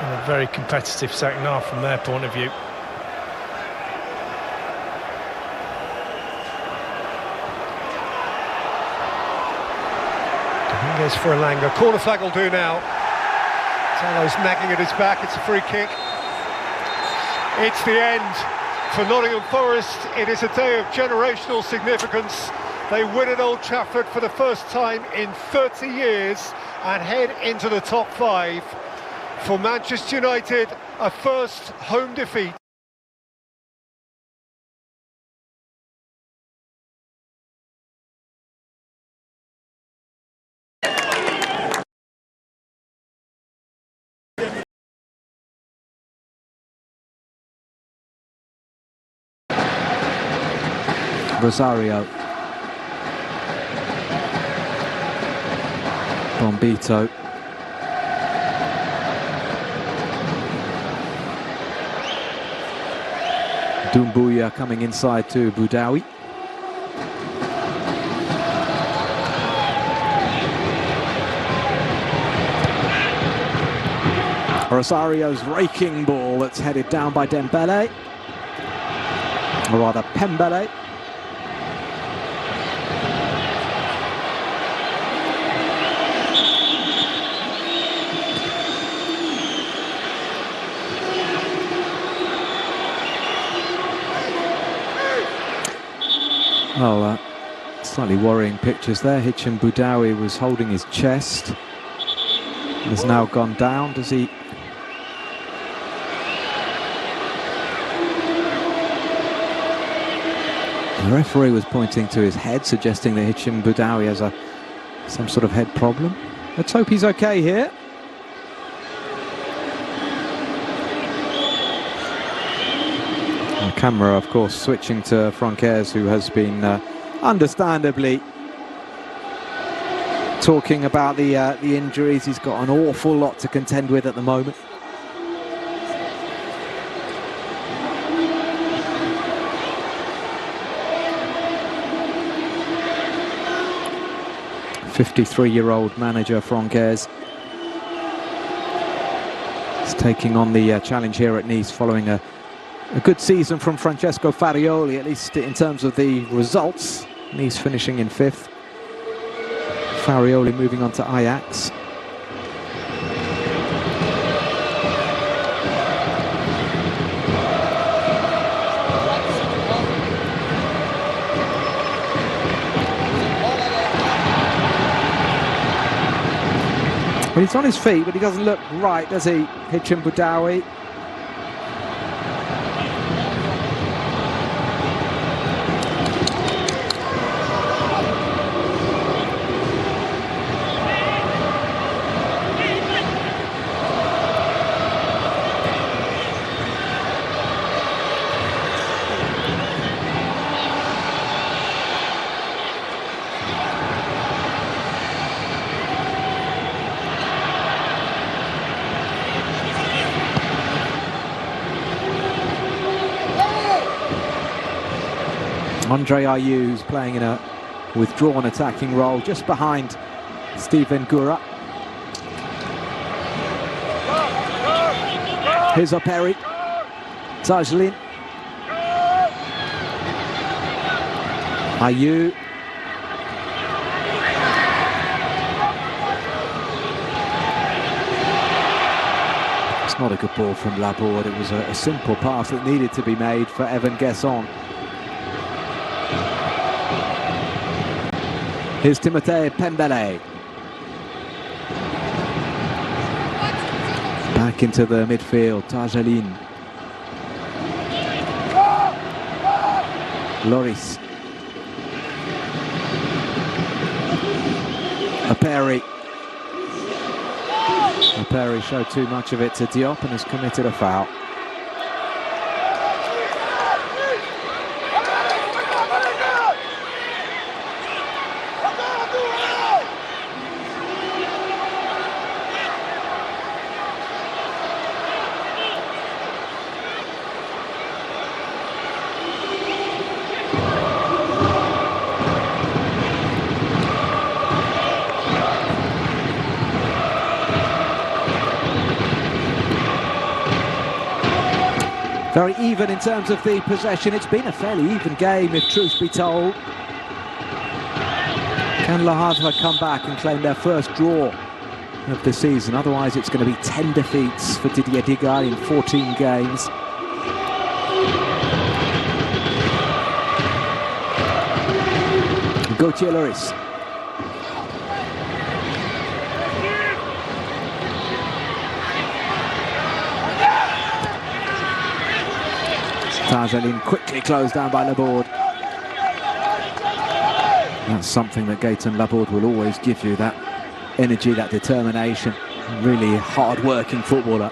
And a very competitive second half from their point of view. Dominguez for Elanga. Corner flag will do now. Tallo's nagging at his back. It's a free kick. It's the end for Nottingham Forest. It is a day of generational significance. They win at Old Trafford for the first time in 30 years and head into the top 5. For Manchester United, a first home defeat. Rosario, Bombito, Doumbouya coming inside to Boudaoui. Rosario's raking ball that's headed down by Dembele, or rather Pembele. Well, slightly worrying pictures there. Hicham Boudaoui was holding his chest. Has now gone down. Does he? The referee was pointing to his head, suggesting that Hicham Boudaoui has some sort of head problem. Let's hope he's okay here. The camera, of course, switching to Francaise, who has been understandably talking about the injuries. He's got an awful lot to contend with at the moment. '53-year-old manager Francaise is taking on the challenge here at Nice following a good season from Francesco Farioli, at least in terms of the results. Nice finishing in 5th. Farioli moving on to Ajax. Well, he's on his feet, but he doesn't look right, does he, Hicham Boudaoui? Andre Ayew, who's playing in a withdrawn attacking role just behind Steven Gura. Here's Operi, Tajlin, Ayew. It's not a good ball from Laborde. It was a simple pass that needed to be made for Evan Guesson. Here's Timothée Pembele. Back into the midfield, Tajalin. Loris. Operi. Operi showed too much of it to Diop and has committed a foul. Very even in terms of the possession. It's been a fairly even game, if truth be told. Can Le Havre come back and claim their first draw of the season? Otherwise, it's going to be 10 defeats for Didier Digard in 14 games. Gauthier Lloris. Targeline quickly closed down by Laborde. That's something that Gaëtan Laborde will always give you, that energy, that determination. Really hard-working footballer.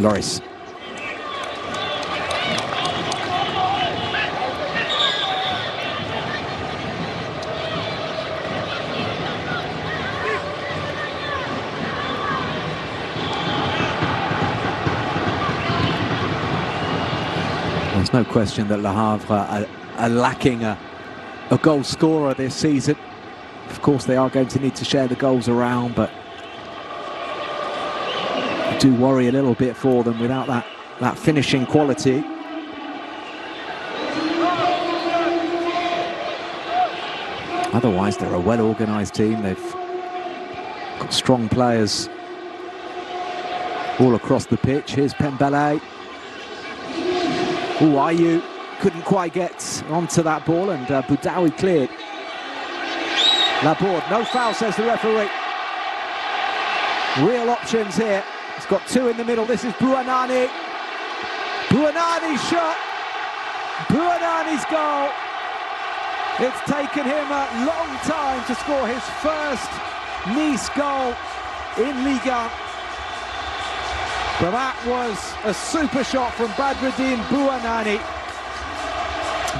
Lloris. There's no question that Le Havre are lacking a goal scorer this season. Of course, they are going to need to share the goals around, but I do worry a little bit for them without that finishing quality. Otherwise, they're a well-organised team. They've got strong players all across the pitch. Here's Pembele. Oh, Ayew couldn't quite get onto that ball, and Boudaoui cleared. Laborde, no foul, says the referee. Real options here. He's got two in the middle. This is Bouanani. Bouanani's shot. Bouanani's goal. It's taken him a long time to score his first Nice goal in Liga. But that was a super shot from Badruddin Bouanani,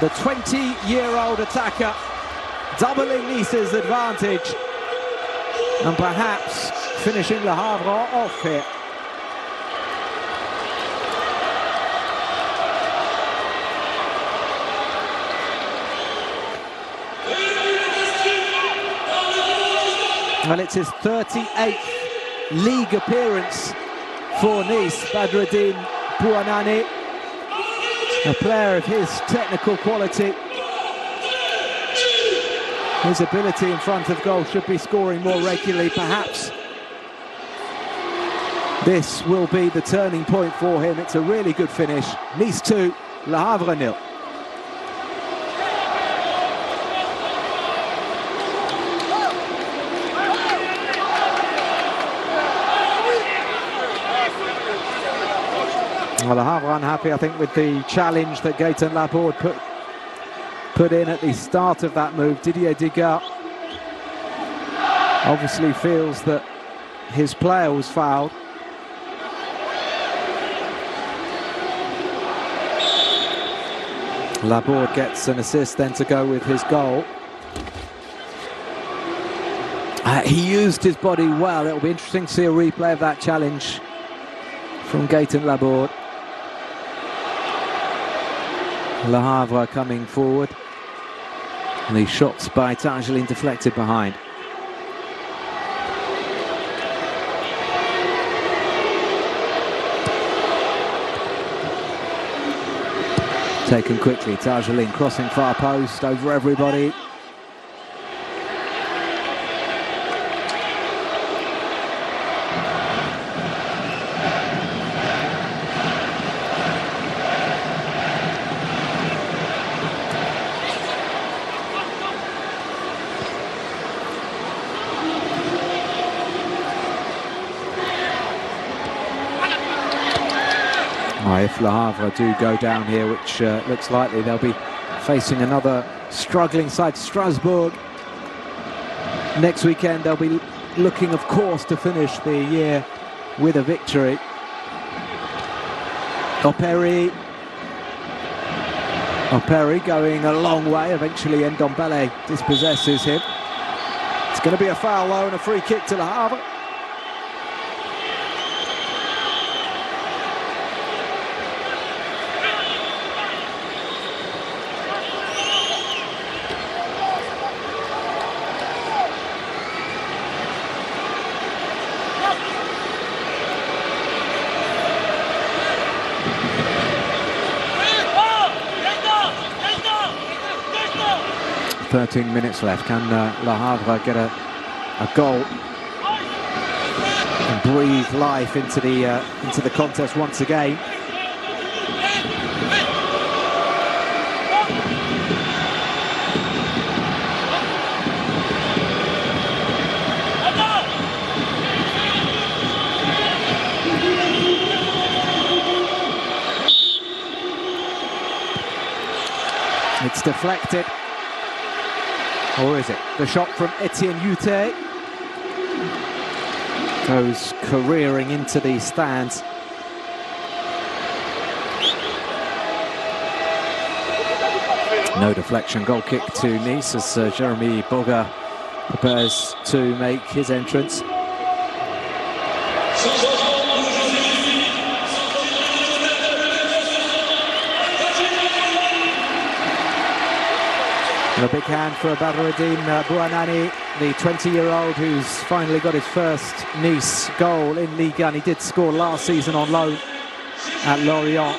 the 20-year-old attacker, doubling Nice's advantage and perhaps finishing Le Havre off here. Well, it's his 38th league appearance for Nice. Badruddin Bouanani, a player of his technical quality, his ability in front of goal, should be scoring more regularly. Perhaps this will be the turning point for him. It's a really good finish. Nice 2, Le Havre 0. Well, Le Havre unhappy, I think, with the challenge that Gaëtan Laborde put in at the start of that move. Didier Digard obviously feels that his player was fouled. Laborde gets an assist then to go with his goal. He used his body well. It'll be interesting to see a replay of that challenge from Gaëtan Laborde. Le Havre coming forward. And the shots by Targeline deflected behind. Taken quickly, Targeline crossing far post over everybody. If Le Havre do go down here, which looks likely, they'll be facing another struggling side, Strasbourg. Next weekend, they'll be looking, of course, to finish the year with a victory. Operi going a long way. Eventually, Ndombele dispossesses him. It's going to be a foul though and a free kick to Le Havre. .13 minutes left. Can Le Havre get a goal and breathe life into the contest once again? It's deflected. Or is it? The shot from Etienne Youté goes careering into the stands. No deflection, goal kick to Nice as Jeremy Boga prepares to make his entrance. And a big hand for Badruddin Bouanani, the 20-year-old who's finally got his first Nice goal in Ligue 1. He did score last season on loan at Lorient.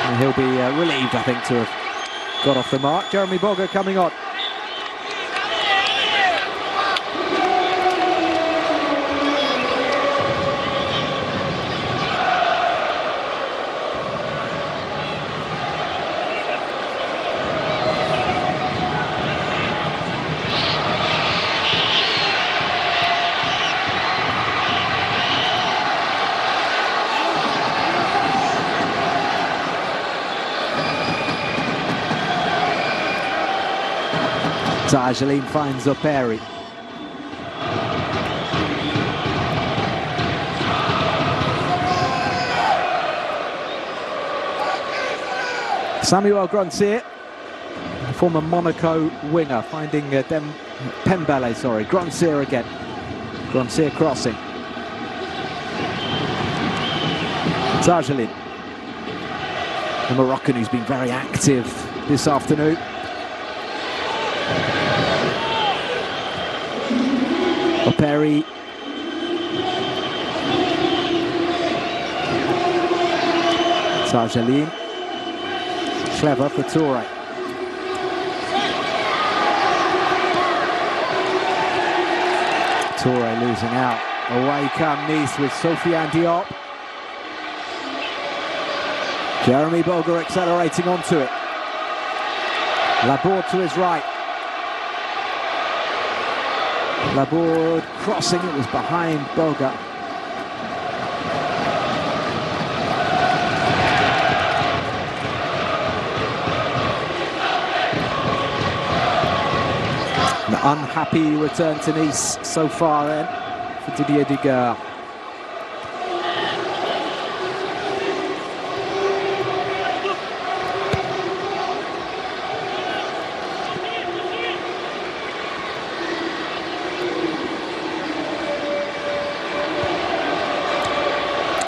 And he'll be relieved, I think, to have got off the mark. Jeremy Boga coming on. Argeline finds Operi. Samuel Grandsir, former Monaco winger, finding Pembele, sorry, Grandsir again. Grandsir crossing. It's Argeline, the Moroccan who's been very active this afternoon. Operi. Argeline. Clever for Toure. Toure losing out. Away come Nice with Sofiane Diop. Jeremy Boga accelerating onto it. Laborde to his right. Laborde crossing, it was behind Boga. An unhappy return to Nice so far then for Didier Digard.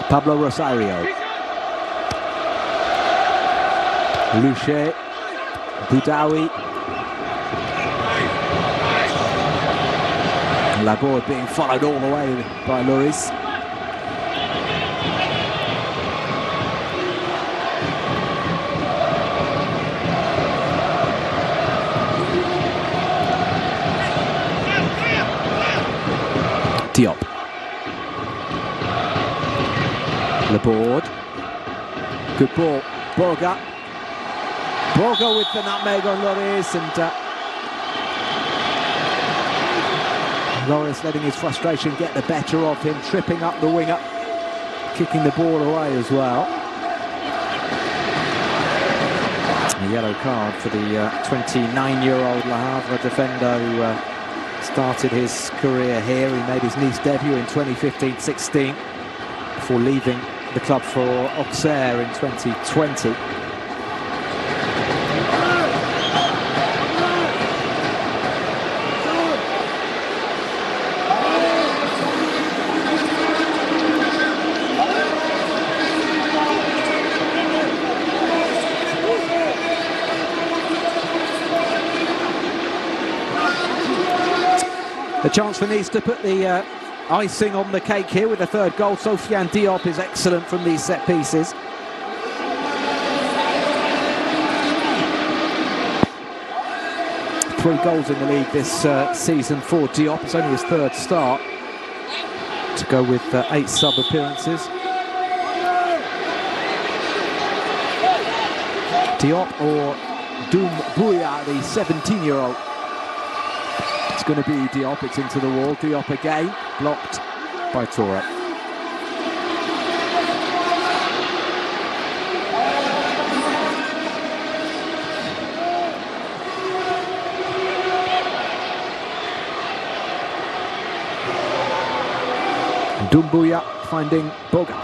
Pablo Rosario. Luche. Boudaoui. Laborde being followed all the way by Lloris. Diop. Laborde. Good ball. Boga. Boga with the nutmeg on Lloris, and Lloris letting his frustration get the better of him, tripping up the winger, kicking the ball away as well. A yellow card for the 29-year-old Le Havre defender who started his career here. He made his Nice debut in 2015-16 before leaving the club for Auxerre in 2020. A chance for Nice to put the icing on the cake here with the third goal. Sofiane Diop is excellent from these set pieces. Three goals in the league this season for Diop. It's only his third start, to go with 8 sub appearances. Diop or Doumbouya, the 17-year-old. It's going to be Diop. It's into the wall. Diop again, blocked by Toure. Doumbouya finding Boga.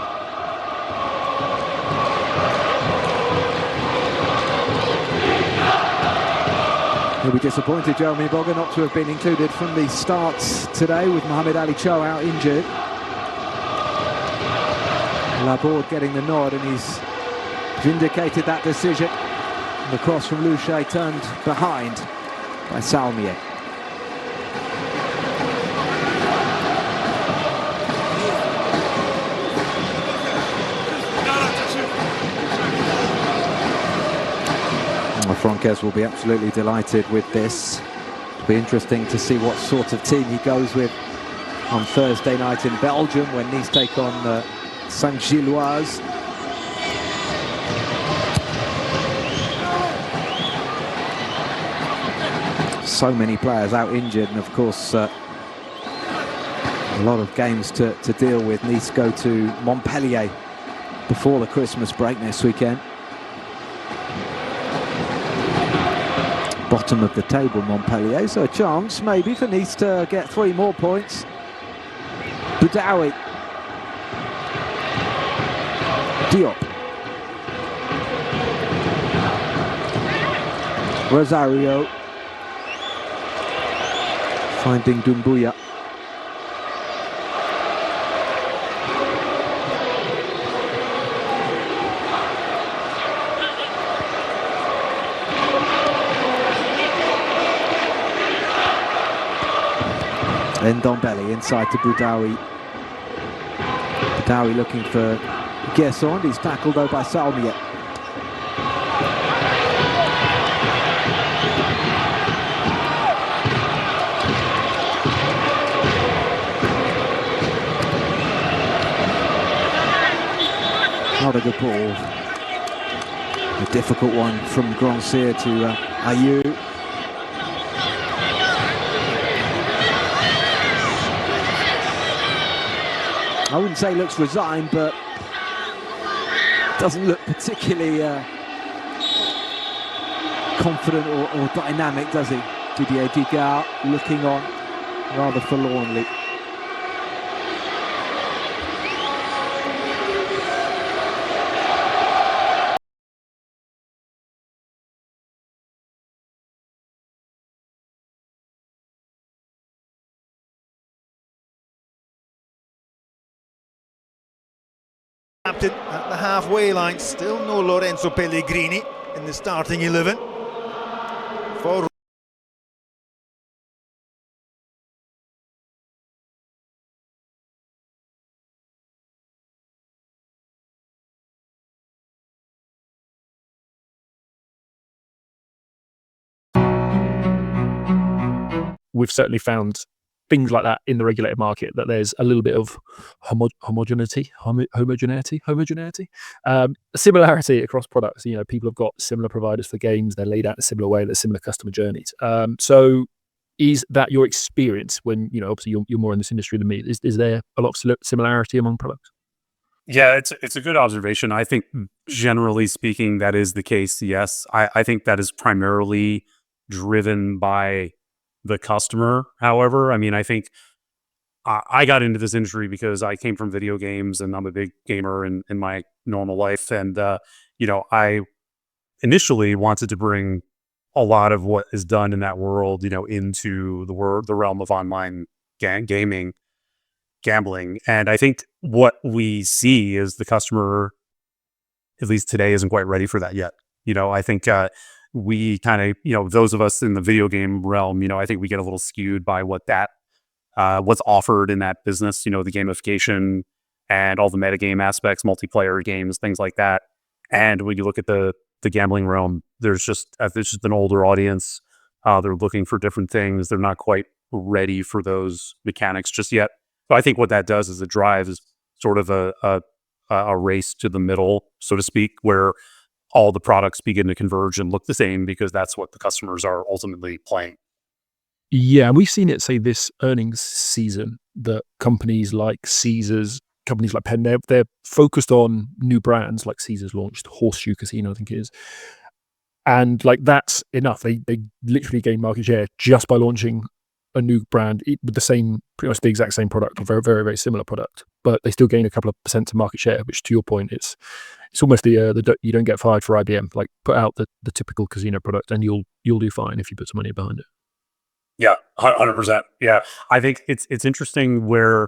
He'll be disappointed, Jeremy Boga, not to have been included from the starts today, with Mohamed Ali Cho out injured. Laborde getting the nod, and he's vindicated that decision. The cross from Louchet turned behind by Salmier. Franquez will be absolutely delighted with this. It'll be interesting to see what sort of team he goes with on Thursday night in Belgium when Nice take on Saint-Gilloise. So many players out injured, and of course a lot of games to deal with. Nice go to Montpellier before the Christmas break next weekend. Bottom of the table, Montpellier, so a chance maybe for Nice to get 3 more points. Boudaoui. Diop. Rosario. Finding Doumbouya. Ndombele inside to Boudaoui. Boudaoui looking for Guesson. He's tackled though by Salmier. Not a good ball. A difficult one from Grand-Cyr to Ayew. I wouldn't say looks resigned, but doesn't look particularly confident or dynamic, does he? Didier Digard looking on rather forlornly. Captain at the halfway line, still no Lorenzo Pellegrini in the starting 11 for we've certainly found things like that in the regulated market, that there's a little bit of homogeneity, similarity across products. You know, people have got similar providers for games, they're laid out in a similar way, there's similar customer journeys. So is that your experience when, you know, obviously you're more in this industry than me? Is there a lot of similarity among products? Yeah, it's a good observation. I think generally speaking, that is the case. Yes, I think that is primarily driven by the customer. However, I mean, I think I got into this industry because I came from video games and I'm a big gamer in my normal life. And, you know, I initially wanted to bring a lot of what is done in that world, you know, into the realm of online gaming, gambling. And I think what we see is the customer, at least today, isn't quite ready for that yet. You know, I think we kind of, you know, those of us in the video game realm, you know, I think we get a little skewed by what that what's offered in that business, the gamification and all the metagame aspects, multiplayer games, things like that. And when you look at the gambling realm, there's just an older audience. They're looking for different things. They're not quite ready for those mechanics just yet. So I think what that does is it drives sort of a race to the middle, so to speak, where all the products begin to converge and look the same because that's what the customers are ultimately playing. Yeah, and we've seen it, say, this earnings season, that companies like Caesars, companies like Penn, they're focused on new brands. Like Caesars launched Horseshoe Casino, I think it is. And like that's enough. They literally gain market share just by launching a new brand with pretty much the exact same product, or very, very, very similar product. But they still gain a couple of percent of market share, which, to your point, it's almost the you don't get fired for IBM. Like, put out the typical casino product, and you'll do fine if you put some money behind it. Yeah, 100%. Yeah, I think it's interesting where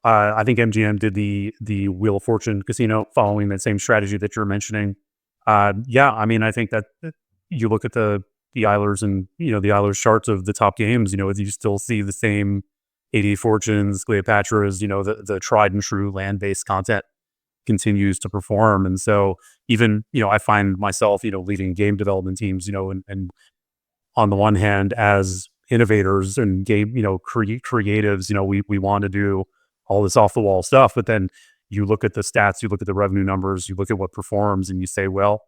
I think MGM did the Wheel of Fortune casino following that same strategy that you're mentioning. Yeah, I mean, I think that you look at the Eilers and the Eilers charts of the top games. You still see the same 80 Fortunes, Cleopatras. The tried and true land based content continues to perform, and so even I find myself leading game development teams. And on the one hand, as innovators and game creatives, we want to do all this off the wall stuff, but then you look at the stats, you look at the revenue numbers, you look at what performs, and you say, well,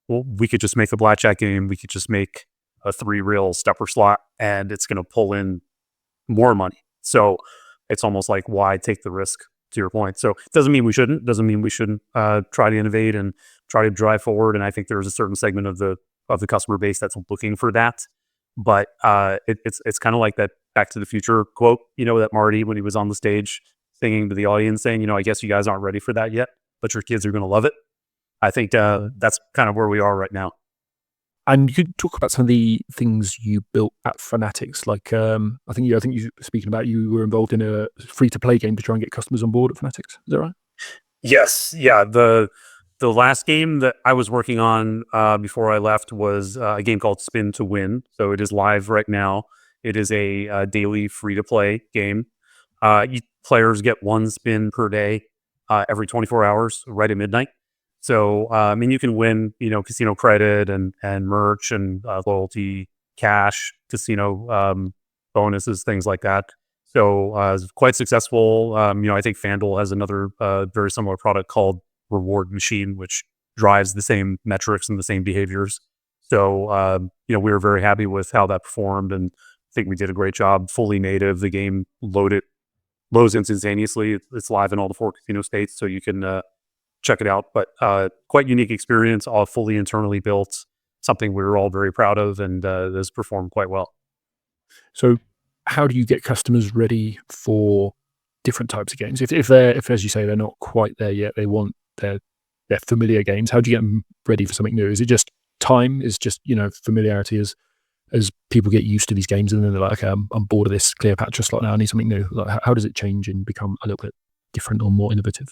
we could just make a blackjack game. We could just make a 3-reel stepper slot, and it's going to pull in more money. So it's almost like, why take the risk, to your point? So it doesn't mean we shouldn't. Try to innovate and try to drive forward. And I think there's a certain segment of the customer base that's looking for that. But it's kind of like that Back to the Future quote, that Marty, when he was on the stage singing to the audience, saying, I guess you guys aren't ready for that yet, but your kids are going to love it. I think that's kind of where we are right now. And you could talk about some of the things you built at Fanatics. Like, I think you speaking about, you were involved in a free-to-play game to try and get customers on board at Fanatics. Is that right? Yes. Yeah. The last game that I was working on before I left was a game called Spin to Win. So it is live right now. It is a daily free-to-play game. Players get 1 spin per day every 24 hours, right at midnight. So, you can win, casino credit and merch and loyalty, cash, casino bonuses, things like that. So, it's quite successful. I think FanDuel has another very similar product called Reward Machine, which drives the same metrics and the same behaviors. So, we were very happy with how that performed, and I think we did a great job. Fully native, the game loads instantaneously. It's live in all the 4 casino states, so you can check it out. But quite unique experience, all fully internally built, something we were all very proud of, and has performed quite well. So how do you get customers ready for different types of games? If as you say, they're not quite there yet, they want their familiar games, how do you get them ready for something new? Is it just time? Is just familiarity as people get used to these games, and then they're like, okay, I'm bored of this Cleopatra slot now, I need something new? Like, how does it change and become a little bit different or more innovative?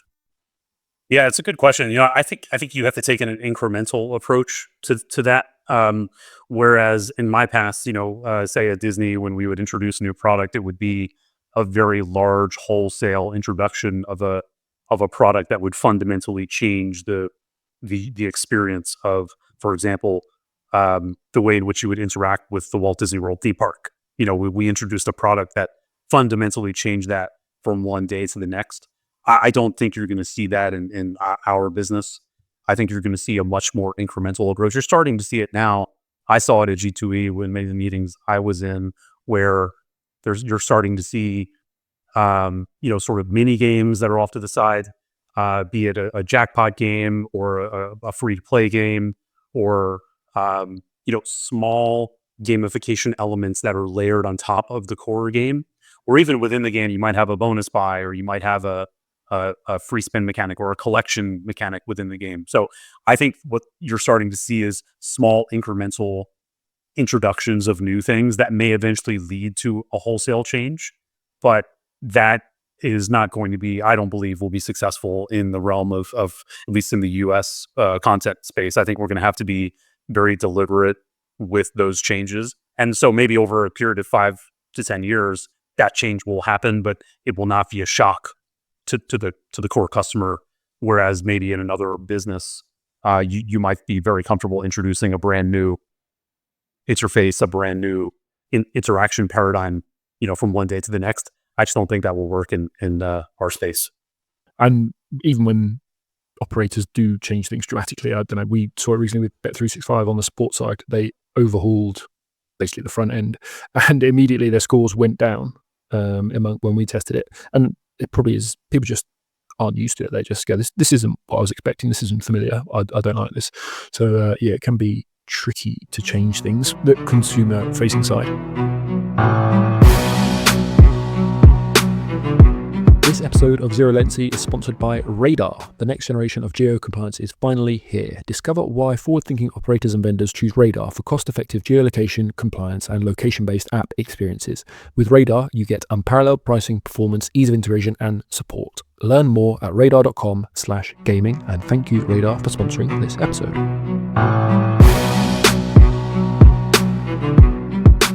Yeah, it's a good question. I think you have to take an incremental approach to that. Whereas in my past, say at Disney, when we would introduce a new product, it would be a very large wholesale introduction of a product that would fundamentally change the experience of, for example, the way in which you would interact with the Walt Disney World theme park. We introduced a product that fundamentally changed that from one day to the next. I don't think you're going to see that in our business. I think you're going to see a much more incremental approach. You're starting to see it now. I saw it at G2E when many of the meetings I was in, where you're starting to see, sort of mini games that are off to the side, be it a jackpot game or a free to play game, or small gamification elements that are layered on top of the core game, or even within the game, you might have a bonus buy, or you might have a free spin mechanic or a collection mechanic within the game. So I think what you're starting to see is small incremental introductions of new things that may eventually lead to a wholesale change, but that is not going to be, I don't believe, will be successful in the realm of at least in the US content space. I think we're going to have to be very deliberate with those changes. And so maybe over a period of 5 to 10 years, that change will happen, but it will not be a shock to the core customer. Whereas maybe in another business, you might be very comfortable introducing a brand new interface, a brand new interaction paradigm, from one day to the next. I just don't think that will work in our space. And even when operators do change things dramatically, I don't know, we saw it recently with Bet365 on the sports side. They overhauled basically the front end, and immediately their scores went down when we tested it. And it probably is, people just aren't used to it. They just go, this isn't what I was expecting. This isn't familiar. I don't like this. So it can be tricky to change things, the consumer facing side. This episode of Zero Latency is sponsored by Radar. The next generation of geo-compliance is finally here. Discover why forward-thinking operators and vendors choose Radar for cost-effective geolocation, compliance, and location-based app experiences. With Radar, you get unparalleled pricing, performance, ease of integration, and support. Learn more at radar.com/gaming, and thank you, Radar, for sponsoring this episode.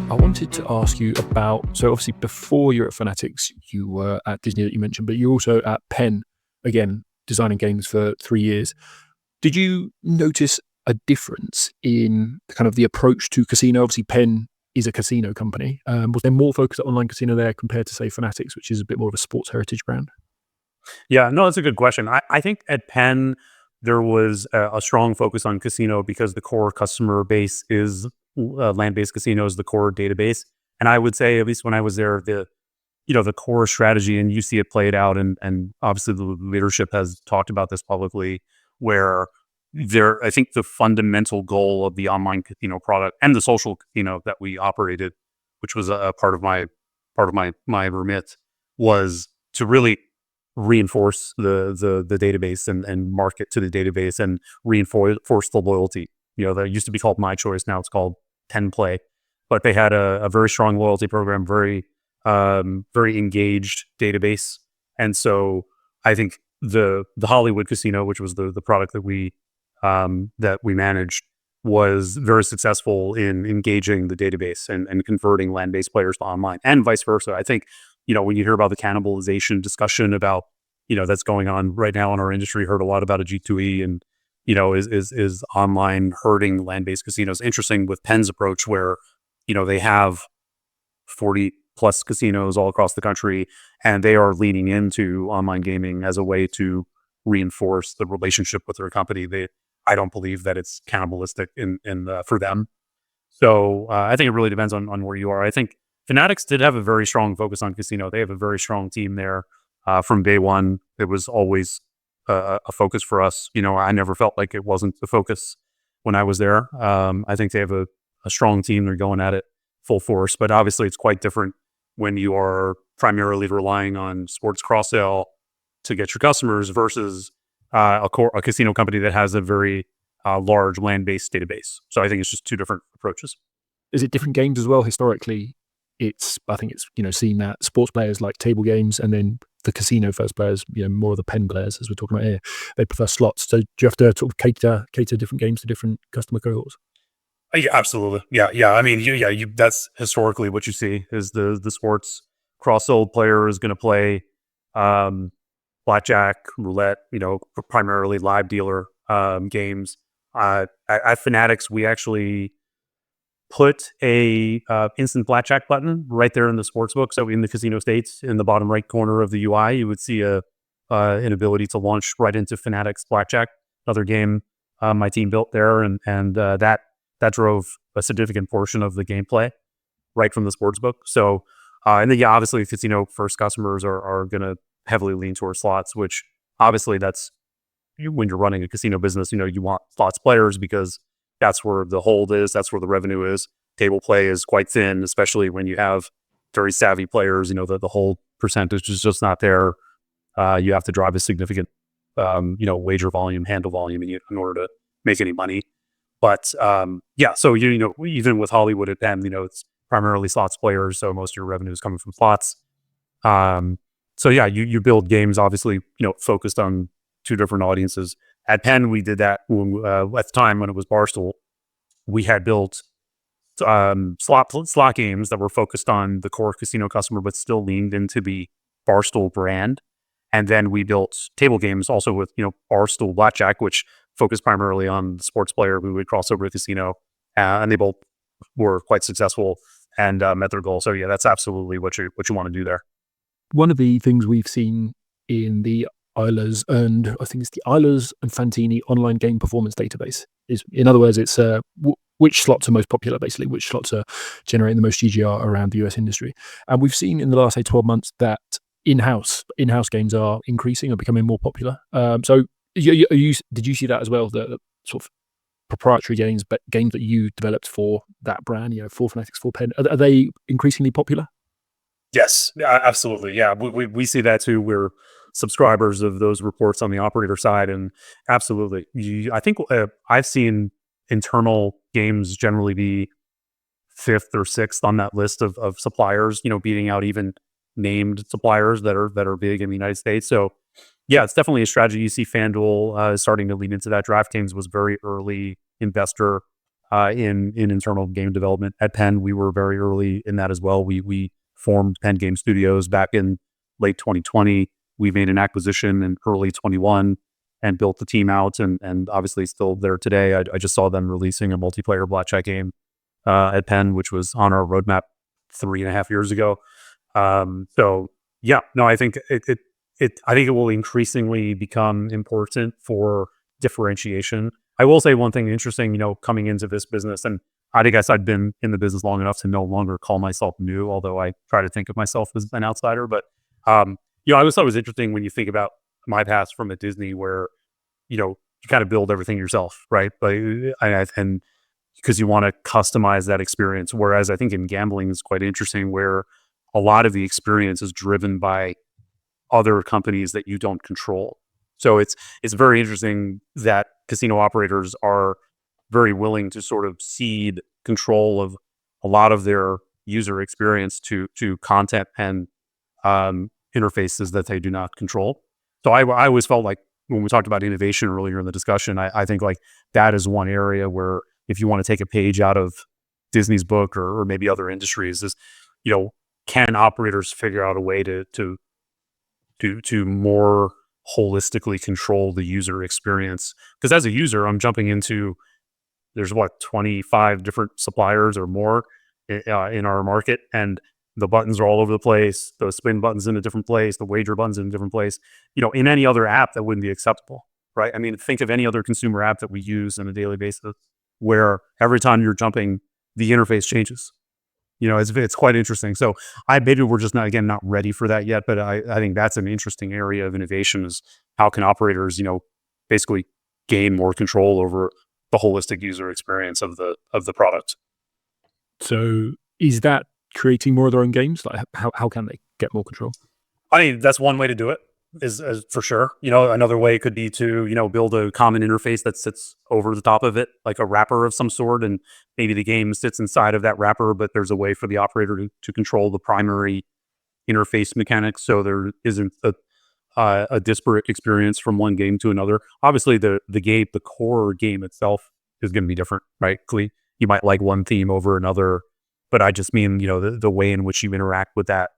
I wanted to ask you about, so obviously before you're at Fanatics, you were at Disney that you mentioned, but you're also at Penn, again, designing games for 3 years. Did you notice a difference in kind of the approach to casino? Obviously Penn is a casino company. Was there more focus on online casino there compared to, say, Fanatics, which is a bit more of a sports heritage brand? Yeah, no, that's a good question. I think at Penn, there was a strong focus on casino because the core customer base is land-based casinos, the core database. And I would say, at least when I was there, the core strategy, and you see it played out, and obviously the leadership has talked about this publicly, where I think the fundamental goal of the online casino product and the social casino that we operated, which was a part of my remit, was to really reinforce the database and market to the database and reinforce the loyalty. That used to be called My Choice. Now it's called 10 Play. But they had a very strong loyalty program, very engaged database. And so I think the Hollywood Casino, which was the product that we managed, was very successful in engaging the database and converting land-based players to online, and vice versa. I think, when you hear about the cannibalization discussion about, that's going on right now in our industry, heard a lot about a G2E and, is online hurting land-based casinos. Interesting with Penn's approach, where, they have 40 plus casinos all across the country, and they are leaning into online gaming as a way to reinforce the relationship with their company. I don't believe that it's cannibalistic for them. So I think it really depends on where you are. I think Fanatics did have a very strong focus on casino. They have a very strong team there from day one. It was always a focus for us. I never felt like it wasn't the focus when I was there. I think they have a strong team. They're going at it full force, but obviously it's quite different when you are primarily relying on sports cross-sell to get your customers versus a casino company that has a very large land-based database. So I think it's just two different approaches. Is it different games as well? Historically, I think it's seen that sports players like table games, and then the casino first players, more of the Penn players, as we're talking about here, they prefer slots. So do you have to sort of cater different games to different customer cohorts? Yeah, absolutely. Yeah. I mean, that's historically what you see is the sports cross-sold player is going to play blackjack, roulette, primarily live dealer games. At Fanatics, we actually put a instant blackjack button right there in the sports book. So in the casino states, in the bottom right corner of the UI, you would see an ability to launch right into Fanatics Blackjack, another game my team built there, and that drove a significant portion of the gameplay right from the sports book. So and then obviously casino first customers are going to heavily lean towards slots, which obviously that's when you're running a casino business, you want slots players because that's where the hold is. That's where the revenue is. Table play is quite thin, especially when you have very savvy players. The hold percentage is just not there. You have to drive a significant, wager volume, handle volume in order to make any money. But so even with Hollywood at Penn, it's primarily slots players, so most of your revenue is coming from slots. So you build games, obviously, focused on two different audiences. At Penn, we did that at the time when it was Barstool. We had built slot games that were focused on the core casino customer, but still leaned into the Barstool brand. And then we built table games also with, Barstool Blackjack, which focused primarily on the sports player who would cross over to casino. And they both were quite successful and met their goal. So yeah, that's absolutely what you want to do there. One of the things we've seen in the Eilers and I think it's the Eilers and Fantini online game performance database is, in other words, it's which slots are most popular, basically, which slots are generating the most GGR around the US industry. And we've seen in the last, say, 12 months that in-house games are increasing or becoming more popular. So did you see that as well, the sort of proprietary games that you developed for that brand, for Fanatics, for Penn, are they increasingly popular? Yes, absolutely. Yeah, we see that too. We're subscribers of those reports on the operator side, and absolutely. I think I've seen internal games generally be fifth or sixth on that list of suppliers, beating out even named suppliers that are big in the United States. So yeah, it's definitely a strategy. You see FanDuel starting to lean into that. DraftKings was very early investor in internal game development. At Penn, we were very early in that as well. We formed Penn Game Studios back in late 2020. We made an acquisition in early 21 and built the team out, and obviously still there today. I just saw them releasing a multiplayer blackjack game at Penn, which was on our roadmap 3.5 years ago. So yeah, no, I think I think it will increasingly become important for differentiation. I will say one thing interesting, coming into this business, and I guess I'd been in the business long enough to no longer call myself new, although I try to think of myself as an outsider. But I always thought it was interesting when you think about my past from at Disney, where you kind of build everything yourself, right? And because you want to customize that experience. Whereas I think in gambling is quite interesting, where a lot of the experience is driven by other companies that you don't control. So it's very interesting that casino operators are very willing to sort of cede control of a lot of their user experience to content and interfaces that they do not control. So I always felt like when we talked about innovation earlier in the discussion, I think like that is one area where if you want to take a page out of Disney's book or maybe other industries is, can operators figure out a way to more holistically control the user experience? Because as a user, I'm jumping into, there's 25 different suppliers or more in our market, and the buttons are all over the place. The spin buttons in a different place, the wager buttons in a different place. In any other app that wouldn't be acceptable, right? I mean, think of any other consumer app that we use on a daily basis, where every time you're jumping, the interface changes. It's quite interesting. So maybe we're just not ready for that yet, but I think that's an interesting area of innovation, is how can operators, basically gain more control over the holistic user experience of the product. So is that creating more of their own games? Like how can they get more control? I mean, that's one way to do it, is for sure. Another way could be to, build a common interface that sits over the top of it, like a wrapper of some sort, and maybe the game sits inside of that wrapper, but there's a way for the operator to control the primary interface mechanics, so there isn't a disparate experience from one game to another. Obviously, the core game itself is going to be different, right? You might like one theme over another, but I just mean, the way in which you interact with that.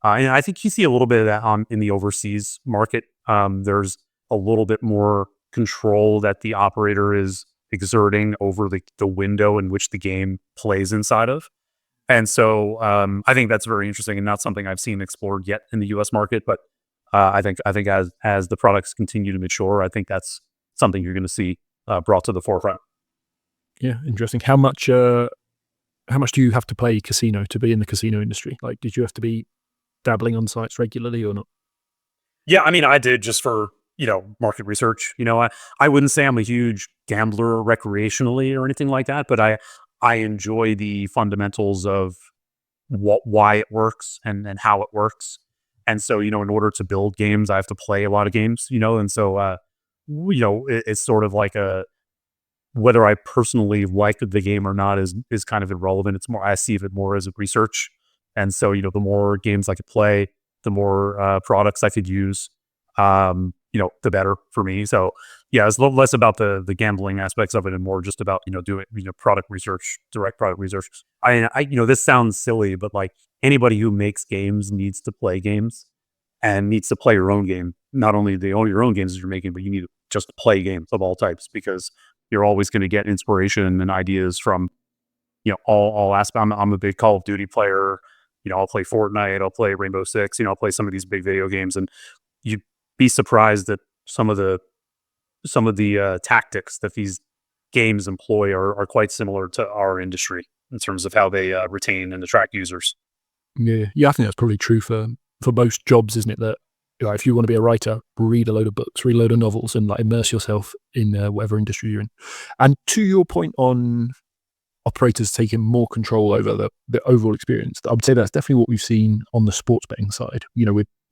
And I think you see a little bit of that in the overseas market. There's a little bit more control that the operator is exerting over the window in which the game plays inside of. And so I think that's very interesting and not something I've seen explored yet in the US market. But I think as the products continue to mature, I think that's something you're going to see brought to the forefront. Yeah, interesting. How much do you have to play casino to be in the casino industry? Like, did you have to be dabbling on sites regularly or not? Yeah, I mean, I did just for, market research. I wouldn't say I'm a huge gambler recreationally or anything like that, but I enjoy the fundamentals of why it works and how it works. And so, in order to build games, I have to play a lot of games, and so, it's sort of like whether I personally like the game or not is kind of irrelevant. It's more, I see it more as a research. And so, the more games I could play, the more products I could use, the better for me. So yeah, it's a little less about the gambling aspects of it and more just about, doing, product research, direct product research. this sounds silly, but like anybody who makes games needs to play games and needs to play your own game. Not only your own games that you're making, but you need to just play games of all types, because you're always going to get inspiration and ideas from, all aspects. I'm a big Call of Duty player. I'll play Fortnite, I'll play Rainbow Six, I'll play some of these big video games, and you'd be surprised that some of the tactics that these games employ are quite similar to our industry in terms of how they retain and attract users. Yeah, I think that's probably true for most jobs, isn't it? That if you want to be a writer, read a load of books, read a load of novels, and like immerse yourself in whatever industry you're in. And to your point on operators taking more control over the overall experience, I would say that's definitely what we've seen on the sports betting side.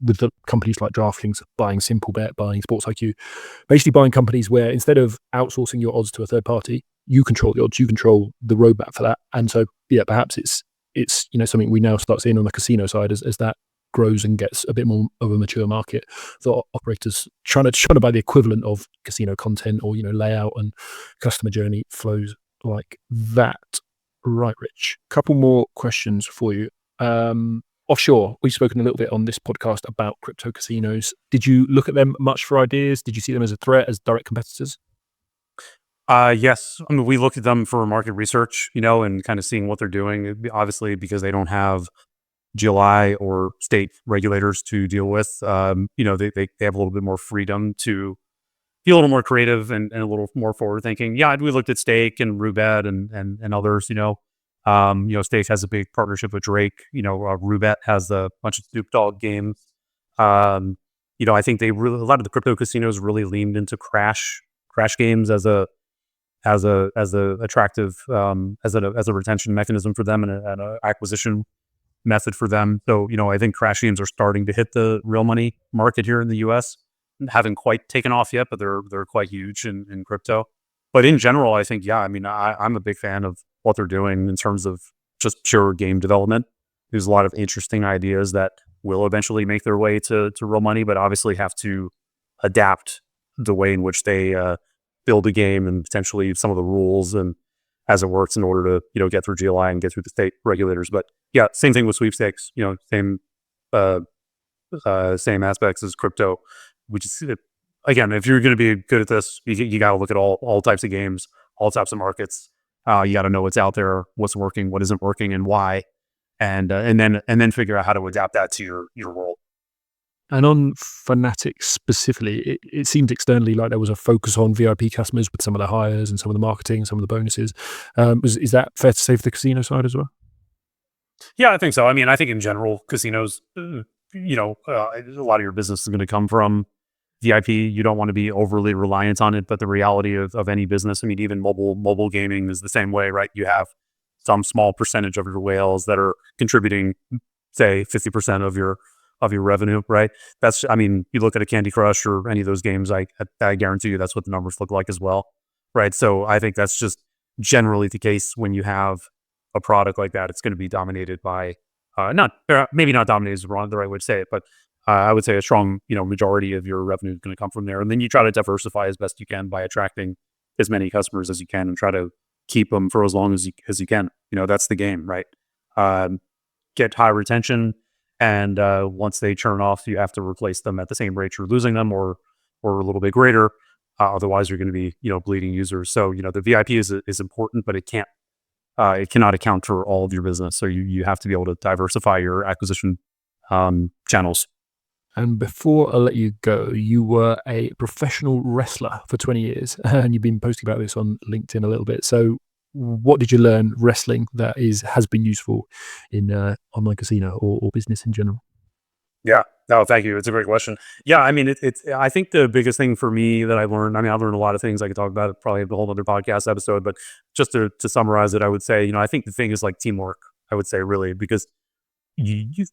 With the companies like DraftKings buying Simple Bet, buying Sports IQ, basically buying companies where instead of outsourcing your odds to a third party, you control the odds, you control the roadmap for that. And so, perhaps it's something we now start seeing on the casino side as that grows and gets a bit more of a mature market. So operators trying to buy the equivalent of casino content or layout and customer journey flows like that. Right, Rich. Couple more questions for you. Offshore, we've spoken a little bit on this podcast about crypto casinos. Did you look at them much for ideas? Did you see them as a threat, as direct competitors? Yes. I mean, we looked at them for market research, and kind of seeing what they're doing. Obviously, because they don't have GLI or state regulators to deal with, they have a little bit more freedom to be a little more creative and a little more forward thinking. Yeah, we looked at Stake and Roobet and others. Stake has a big partnership with Drake. Roobet has a bunch of Snoop Dogg games. I think a lot of the crypto casinos really leaned into crash games as a attractive as a retention mechanism for them and an acquisition method for them. So I think crash games are starting to hit the real money market here in the U.S. Haven't quite taken off yet, but they're quite huge in crypto. But in general, I think I'm a big fan of what they're doing in terms of just pure game development. There's a lot of interesting ideas that will eventually make their way to real money, but obviously have to adapt the way in which they build a game and potentially some of the rules and as it works in order to get through GLI and get through the state regulators. But yeah, same thing with sweepstakes. Same aspects as crypto. Which is, again, if you're going to be good at this, you got to look at all types of games, all types of markets. You got to know what's out there, what's working, what isn't working, and why, and then figure out how to adapt that to your world. And on Fanatics specifically, it seemed externally like there was a focus on VIP customers with some of the hires and some of the marketing, some of the bonuses. Is that fair to say for the casino side as well? Yeah, I think so. I mean, I think in general, casinos, a lot of your business is going to come from VIP. You don't want to be overly reliant on it, but the reality of any business, I mean, even mobile gaming is the same way, right? You have some small percentage of your whales that are contributing, say, 50% of your revenue, right? You look at a Candy Crush or any of those games, I guarantee you that's what the numbers look like as well, right? So I think that's just generally the case when you have a product like that. It's going to be dominated by maybe not dominated is the right way to say it, but I would say a strong, majority of your revenue is going to come from there. And then you try to diversify as best you can by attracting as many customers as you can and try to keep them for as long as you can. That's the game, right? Get high retention, and once they churn off, you have to replace them at the same rate you're losing them, or a little bit greater. Otherwise, you're going to be, bleeding users. So, the VIP is important, but it cannot account for all of your business. So you have to be able to diversify your acquisition channels. And before I let you go, you were a professional wrestler for 20 years, and you've been posting about this on LinkedIn a little bit. So what did you learn wrestling that has been useful in online casino or business in general? Yeah. No, thank you. It's a great question. Yeah. I mean, I think the biggest thing for me that I learned, I learned a lot of things I could talk about, probably a whole other podcast episode, but just to summarize it, I would say, I think the thing is like teamwork, I would say, really, because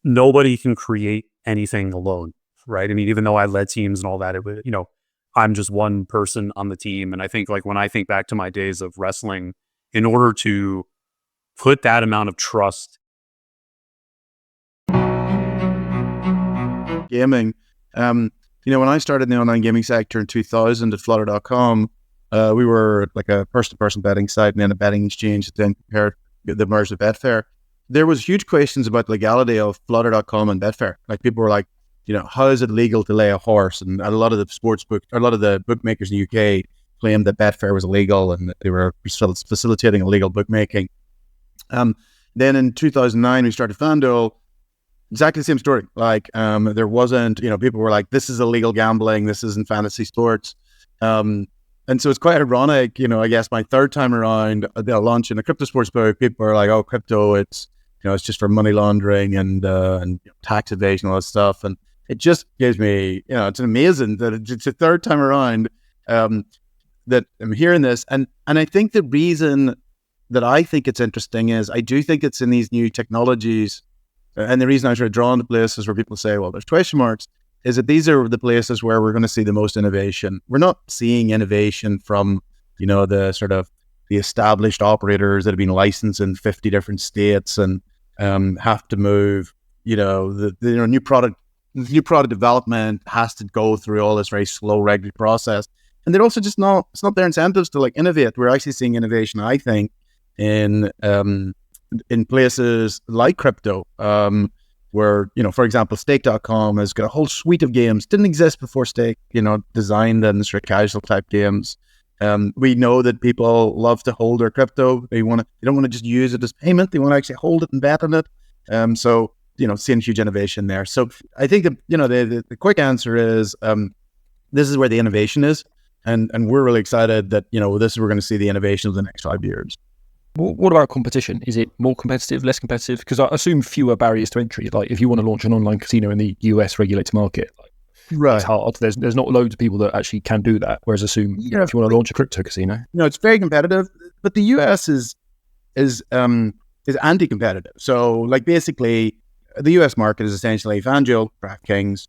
nobody can create anything alone, right? I mean, even though I led teams and all that, I'm just one person on the team. And I think like when I think back to my days of wrestling, in order to put that amount of trust. Gaming. When I started in the online gaming sector in 2000 at Flutter.com, we were like a person-to-person betting site and then a betting exchange that then compared the merge with Betfair, there was huge questions about the legality of Flutter.com and Betfair. Like people were like, how is it legal to lay a horse? And a lot of the bookmakers in the UK claimed that Betfair was illegal and that they were facilitating illegal bookmaking. Then in 2009, we started FanDuel. Exactly the same story. Like there wasn't, people were like, this is illegal gambling. This isn't fantasy sports. And so it's quite ironic, I guess my third time around, they'll launch in a crypto sports book. People are like, oh, crypto, it's just for money laundering and tax evasion, all that stuff. And it just gives me, it's amazing that it's the third time around that I'm hearing this. And I think the reason that I think it's interesting is I do think it's in these new technologies. And the reason I sort of drawn to places where people say, well, there's question marks, is that these are the places where we're going to see the most innovation. We're not seeing innovation from, the sort of the established operators that have been licensed in 50 different states and have to move, the new product development has to go through all this very slow regulatory process. And they're also just it's not their incentives to like innovate. We're actually seeing innovation, I think, in places like crypto, where, for example, Stake.com has got a whole suite of games, didn't exist before Stake, designed and sort of casual type games. We know that people love to hold their crypto. They don't want to just use it as payment. They want to actually hold it and bet on it. So, seeing huge innovation there. So I think that, the quick answer is, this is where the innovation is. And we're really excited that, this is where we're going to see the innovation of the next 5 years. What about competition? Is it more competitive, less competitive? Because I assume fewer barriers to entry. Like if you want to launch an online casino in the US regulated market, it's hard. There's not loads of people that actually can do that. Whereas if you want to launch a crypto casino, it's very competitive. But the US is anti-competitive. So like basically, the US market is essentially FanDuel, DraftKings,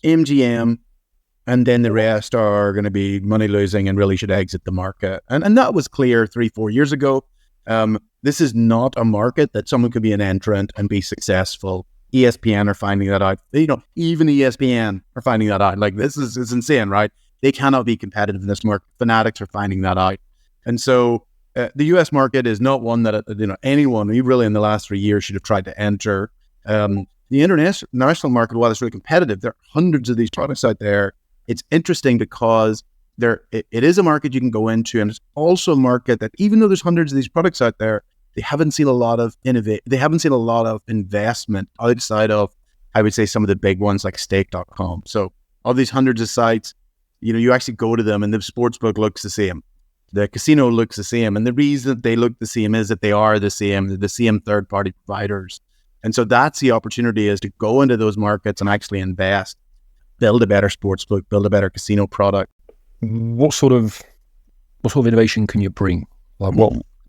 MGM, and then the rest are going to be money losing and really should exit the market. And that was clear 3-4 years ago. This is not a market that someone could be an entrant and be successful. ESPN are finding that out. Even ESPN are finding that out. Like this is insane, right? They cannot be competitive in this market. Fanatics are finding that out. And so the US market is not one that, anyone really in the last 3 years should have tried to enter. The international market, while it's really competitive, there are hundreds of these products out there. It's interesting because it is a market you can go into, and it's also a market that even though there's hundreds of these products out there, they haven't seen a lot of They haven't seen a lot of investment outside of, I would say, some of the big ones like Stake.com. So all these hundreds of sites, you actually go to them and the sportsbook looks the same. The casino looks the same. And the reason that they look the same is that they are the same third-party providers. And so that's the opportunity, is to go into those markets and actually invest, build a better sportsbook, build a better casino product. What sort of innovation can you bring? Like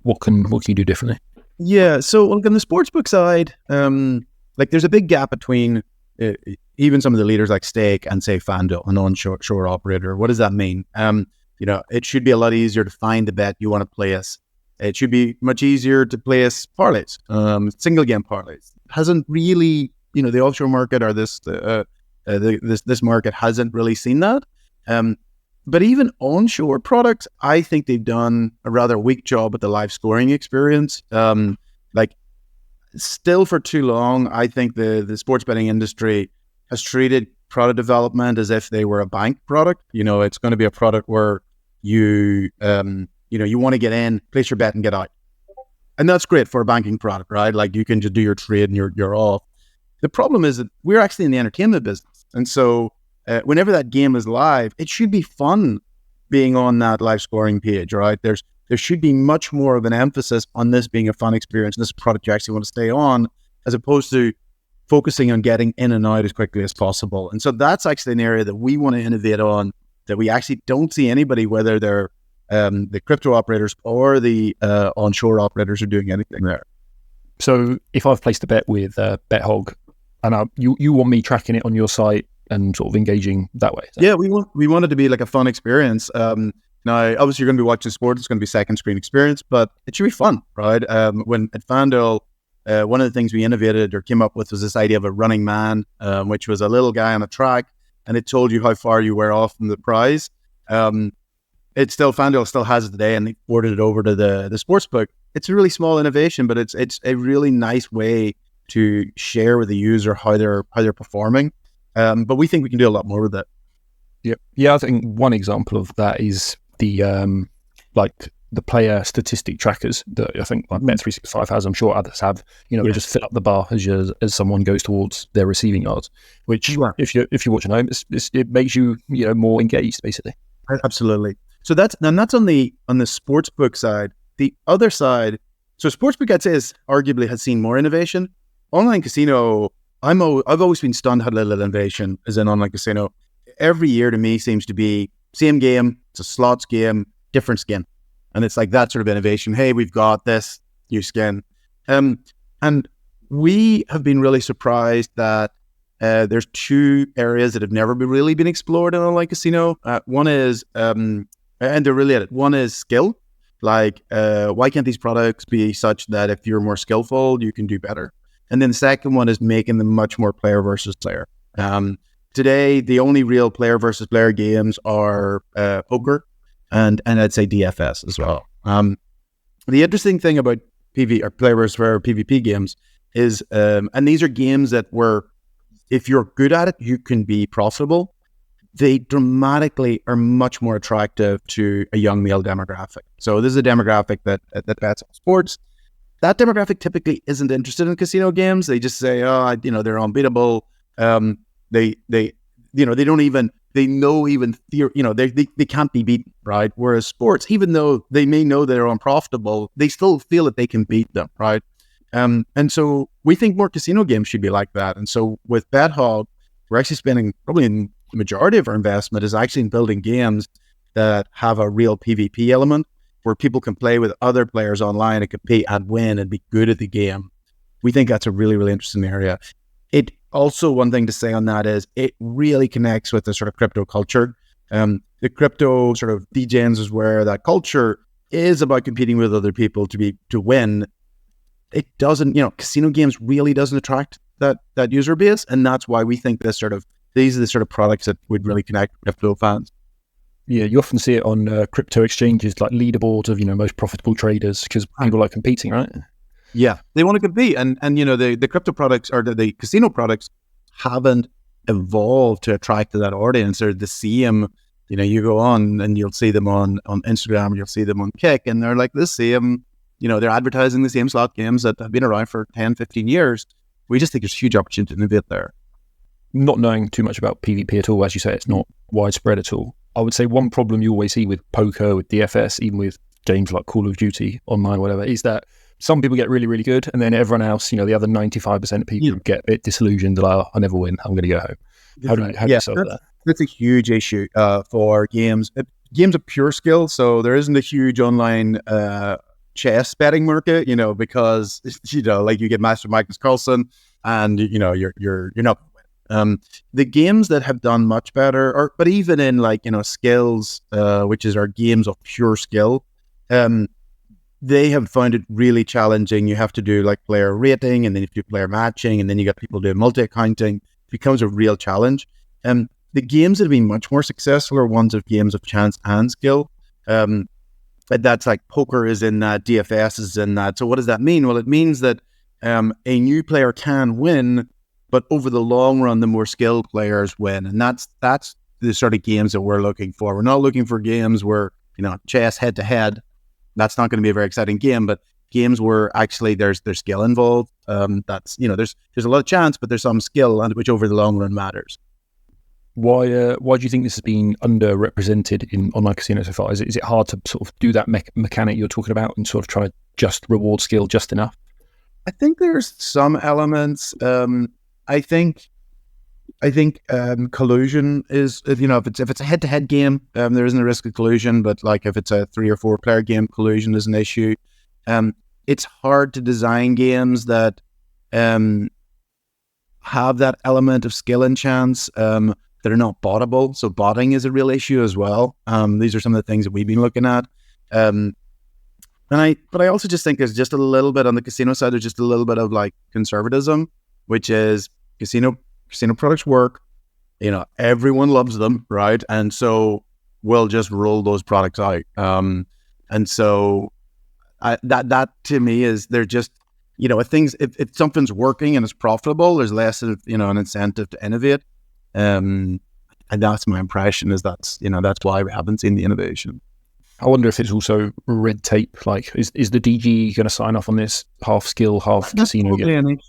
what can you do differently? Yeah, so on the sportsbook side, there's a big gap between even some of the leaders like Stake and say FanDuel, an onshore operator. What does that mean? It should be a lot easier to find the bet you want to place. It should be much easier to place parlays, single game parlays. Hasn't really, the offshore market or this market hasn't really seen that. But even onshore products, I think they've done a rather weak job at the live scoring experience. Still for too long, I think the sports betting industry has treated product development as if they were a bank product. It's going to be a product where you want to get in, place your bet and get out. And that's great for a banking product, right? Like you can just do your trade and you're off. The problem is that we're actually in the entertainment business. And so whenever that game is live, it should be fun being on that live scoring page, right? There should be much more of an emphasis on this being a fun experience, and this product you actually want to stay on, as opposed to focusing on getting in and out as quickly as possible. And so that's actually an area that we want to innovate on, that we actually don't see anybody, whether they're the crypto operators or the onshore operators, are doing anything there. So if I've placed a bet with BetHog, and you want me tracking it on your site and sort of engaging that way? Yeah, we want it to be like a fun experience. Now, obviously, you're going to be watching sport. It's going to be second screen experience, but it should be fun, right? When at FanDuel, one of the things we innovated or came up with was this idea of a running man, which was a little guy on a track, and it told you how far you were off from the prize. FanDuel still has it today, and they ported it over to the sportsbook. it's a really small innovation, but it's a really nice way to share with the user how they're performing. But we think we can do a lot more with it. Yeah. I think one example of that is the like the player statistic trackers that I think like Bet365 has. I'm sure others have. They just fill up the bar as someone goes towards their receiving yards. Which, if you're watching home, it makes you more engaged, basically. Absolutely. So that's on the sportsbook side. The other side, so sportsbook, I'd say, arguably has seen more innovation. Online casino, I've always been stunned how little innovation is in online casino. Every year to me seems to be same game, it's a slots game, different skin. And it's like that sort of innovation. Hey, we've got this new skin. And we have been really surprised that there's two areas that have never really been explored in online casino. One is, and they're related. One is skill. Like, why can't these products be such that if you're more skillful, you can do better? And then the second one is making them much more player versus player. Today, the only real player versus player games are poker and I'd say DFS as well. The interesting thing about PV or player versus player PvP games is, and these are games that if you're good at it, you can be profitable. They dramatically are much more attractive to a young male demographic. So this is a demographic that bets on sports. That demographic typically isn't interested in casino games. They just say, they're unbeatable. They can't be beaten, right? Whereas sports, even though they may know they're unprofitable, they still feel that they can beat them, right? And so we think more casino games should be like that. And so with BetHog, we're actually spending probably the majority of our investment is actually in building games that have a real PvP element where people can play with other players online and compete and win and be good at the game. We think that's a really, really interesting area. It also, one thing to say on that is it really connects with the sort of crypto culture. The crypto sort of DJs is where that culture is about competing with other people to win. It doesn't, casino games really doesn't attract that user base. And that's why we think these are the sort of products that would really connect with crypto fans. Yeah, you often see it on crypto exchanges, like leaderboards of most profitable traders, because people like competing, right? Yeah, they want to compete, and the crypto products or the casino products haven't evolved to attract to that audience. They're the same. You go on and you'll see them on Instagram, you'll see them on Kick, and they're like the same. They're advertising the same slot games that have been around for 10, 15 years. We just think there's huge opportunity to innovate there. Not knowing too much about PvP at all, as you say, it's not widespread at all. I would say one problem you always see with poker, with DFS, even with games like Call of Duty online, whatever, is that some people get really, really good, and then everyone else, the other 95% of people get a bit disillusioned. Like, I never win, I'm going to go home. How do you solve that? That's a huge issue for games. Games of pure skill, so there isn't a huge online chess betting market, because like you get Master Magnus Carlsen, and you're not. The games that have done much better, but even in skills, which is our games of pure skill, they have found it really challenging. You have to do like player rating, and then you have to do player matching, and then you got people doing multi-accounting. It becomes a real challenge. The games that have been much more successful are ones of games of chance and skill. That's like poker is in that, DFS is in that. So what does that mean? Well, it means that a new player can win, but over the long run, the more skilled players win. And that's the sort of games that we're looking for. We're not looking for games where, chess head to head. That's not going to be a very exciting game, but games where actually there's skill involved. There's a lot of chance, but there's some skill, and which over the long run matters. Why do you think this has been underrepresented in online casino so far? Is it hard to sort of do that mechanic you're talking about and sort of try to just reward skill just enough? I think there's some elements. I think collusion is, if it's a head-to-head game, there isn't a risk of collusion, but like if it's a 3 or 4 player game, collusion is an issue. It's hard to design games that have that element of skill and chance that are not bottable. So botting is a real issue as well. These are some of the things that we've been looking at. But I also just think there's just a little bit on the casino side, there's just a little bit of like conservatism, which is casino products work, everyone loves them, right? And so we'll just roll those products out. And so that to me is they're just, if something's working and it's profitable, there's less of, an incentive to innovate. And that's my impression, is that's why we haven't seen the innovation. I wonder if it's also red tape. Like, is the DG going to sign off on this half skill, half casino? And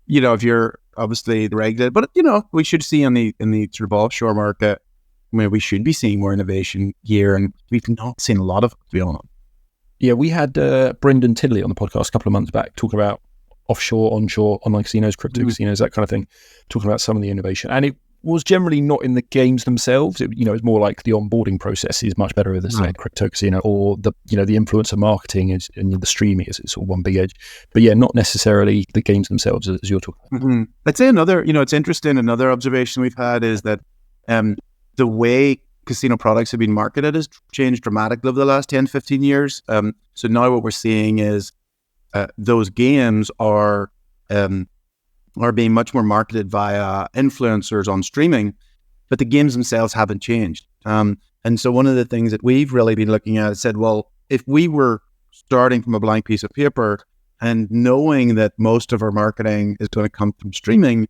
if you're obviously the regulated, but we should see in the sort of offshore market, we should be seeing more innovation here, and we've not seen a lot of it, to be honest. Yeah, we had Brendan Tidley on the podcast a couple of months back talking about offshore, onshore, online casinos, crypto casinos, that kind of thing, talking about some of the innovation. And it was generally not in the games themselves. It's more like the onboarding process is much better with a crypto casino, or the influencer marketing and the streaming is sort of one big edge. But yeah, not necessarily the games themselves, as you're talking about. Mm-hmm. I'd say another, it's interesting. Another observation we've had is that the way casino products have been marketed has changed dramatically over the last 10, 15 years. So now what we're seeing is those games are being much more marketed via influencers on streaming, but the games themselves haven't changed. And so one of the things that we've really been looking at is said, well, if we were starting from a blank piece of paper and knowing that most of our marketing is going to come from streaming,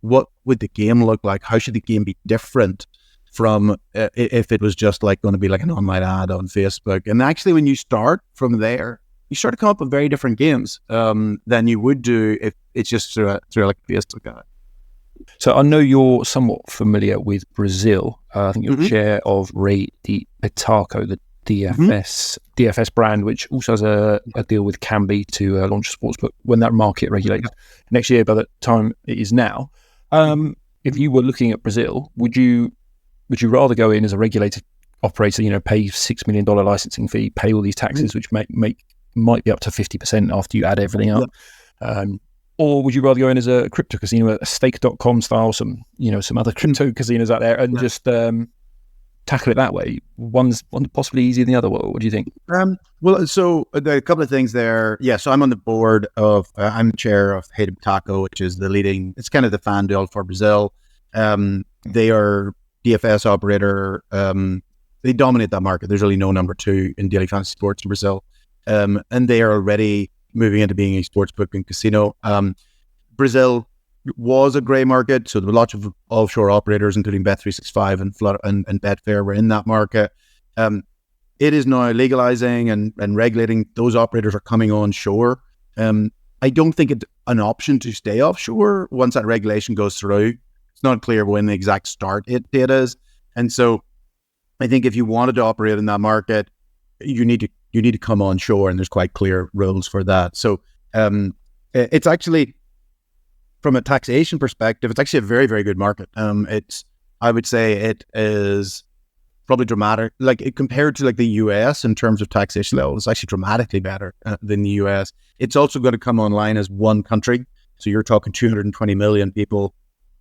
what would the game look like? How should the game be different from if it was just like going to be like an online ad on Facebook? And actually, when you start from there, you start to come up with very different games than you would do if it's just through like a Facebook ad. So I know you're somewhat familiar with Brazil. I think you're chair of Rei de Pitaco, the DFS brand, which also has a deal with Kambi to launch a sportsbook when that market regulates next year. By the time it is now, if you were looking at Brazil, would you rather go in as a regulated operator, pay $6 million licensing fee, pay all these taxes, which might be up to 50% after you add everything up, or would you rather go in as a crypto casino, a stake.com style, some other crypto casinos out there, and just tackle it that way? One's possibly easier than the other. What do you think? Well, so there are a couple of things there. Yeah, so I'm on the board of, I'm chair of Rei de Pitaco, which is it's kind of the FanDuel for Brazil. They are DFS operator. They dominate that market. There's really no number two in daily fantasy sports in Brazil. And they are already moving into being a sportsbook and casino. Brazil was a grey market, so there were lots of offshore operators, including Bet365 and Betfair, were in that market. It is now legalizing and regulating. Those operators are coming onshore. I don't think it's an option to stay offshore once that regulation goes through. It's not clear when the exact start date is. And so I think if you wanted to operate in that market, you need to come onshore, and there's quite clear rules for that. So it's actually, from a taxation perspective, it's actually a very, very good market. I would say it is probably dramatic, compared to the US in terms of taxation level, it's actually dramatically better than the US. It's also going to come online as one country. So you're talking 220 million people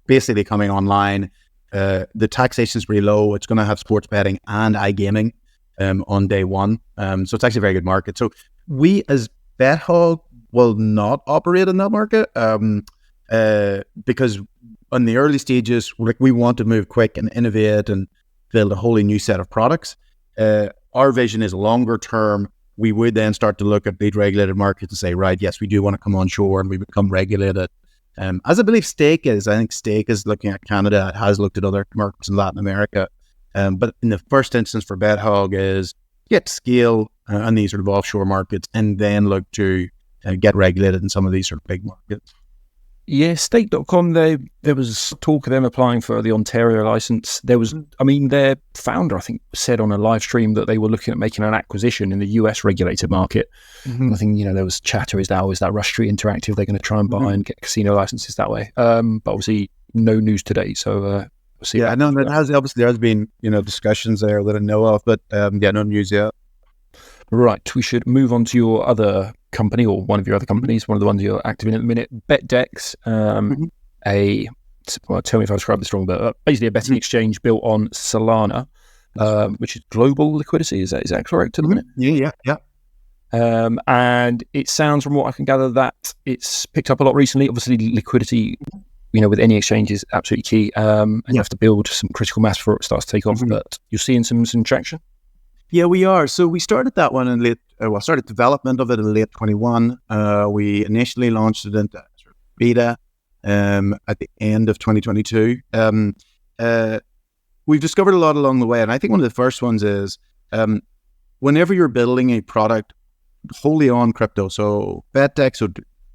basically coming online. The taxation is pretty low. It's going to have sports betting and iGaming on day one. So it's actually a very good market. So we as BetHog will not operate in that market because on the early stages, we want to move quick and innovate and build a wholly new set of products. Our vision is longer term. We would then start to look at lead regulated markets and say, right, yes, we do want to come on shore and we become regulated. As I believe Stake is. I think Stake is looking at Canada. It has looked at other markets in Latin America. But in the first instance for BetHog is get scale on these sort of offshore markets and then look to get regulated in some of these sort of big markets. Yeah, stake.com, there was talk of them applying for the Ontario license. There was, their founder, I think, said on a live stream that they were looking at making an acquisition in the US regulated market. I think, there was chatter, is that Rush Street Interactive? They're going to try and buy and get casino licenses that way. But obviously no news today. So we'll see. Yeah, no, there has been, discussions there that I know of, but no news yet. Right, we should move on to your other company, or one of your other companies, one of the ones you're active in at the minute, BetDex, tell me if I described this wrong, but basically a betting exchange built on Solana, which is global liquidity. Is that correct at the minute? Yeah. And it sounds, from what I can gather, that it's picked up a lot recently. Obviously, liquidity, with any exchange is absolutely key, and you have to build some critical mass before it starts to take off. But you're seeing some traction. Yeah, we are. So we started that one in started development of it in late 21. We initially launched it into sort of beta at the end of 2022. We've discovered a lot along the way, and I think one of the first ones is whenever you're building a product wholly on crypto, so BetDex, so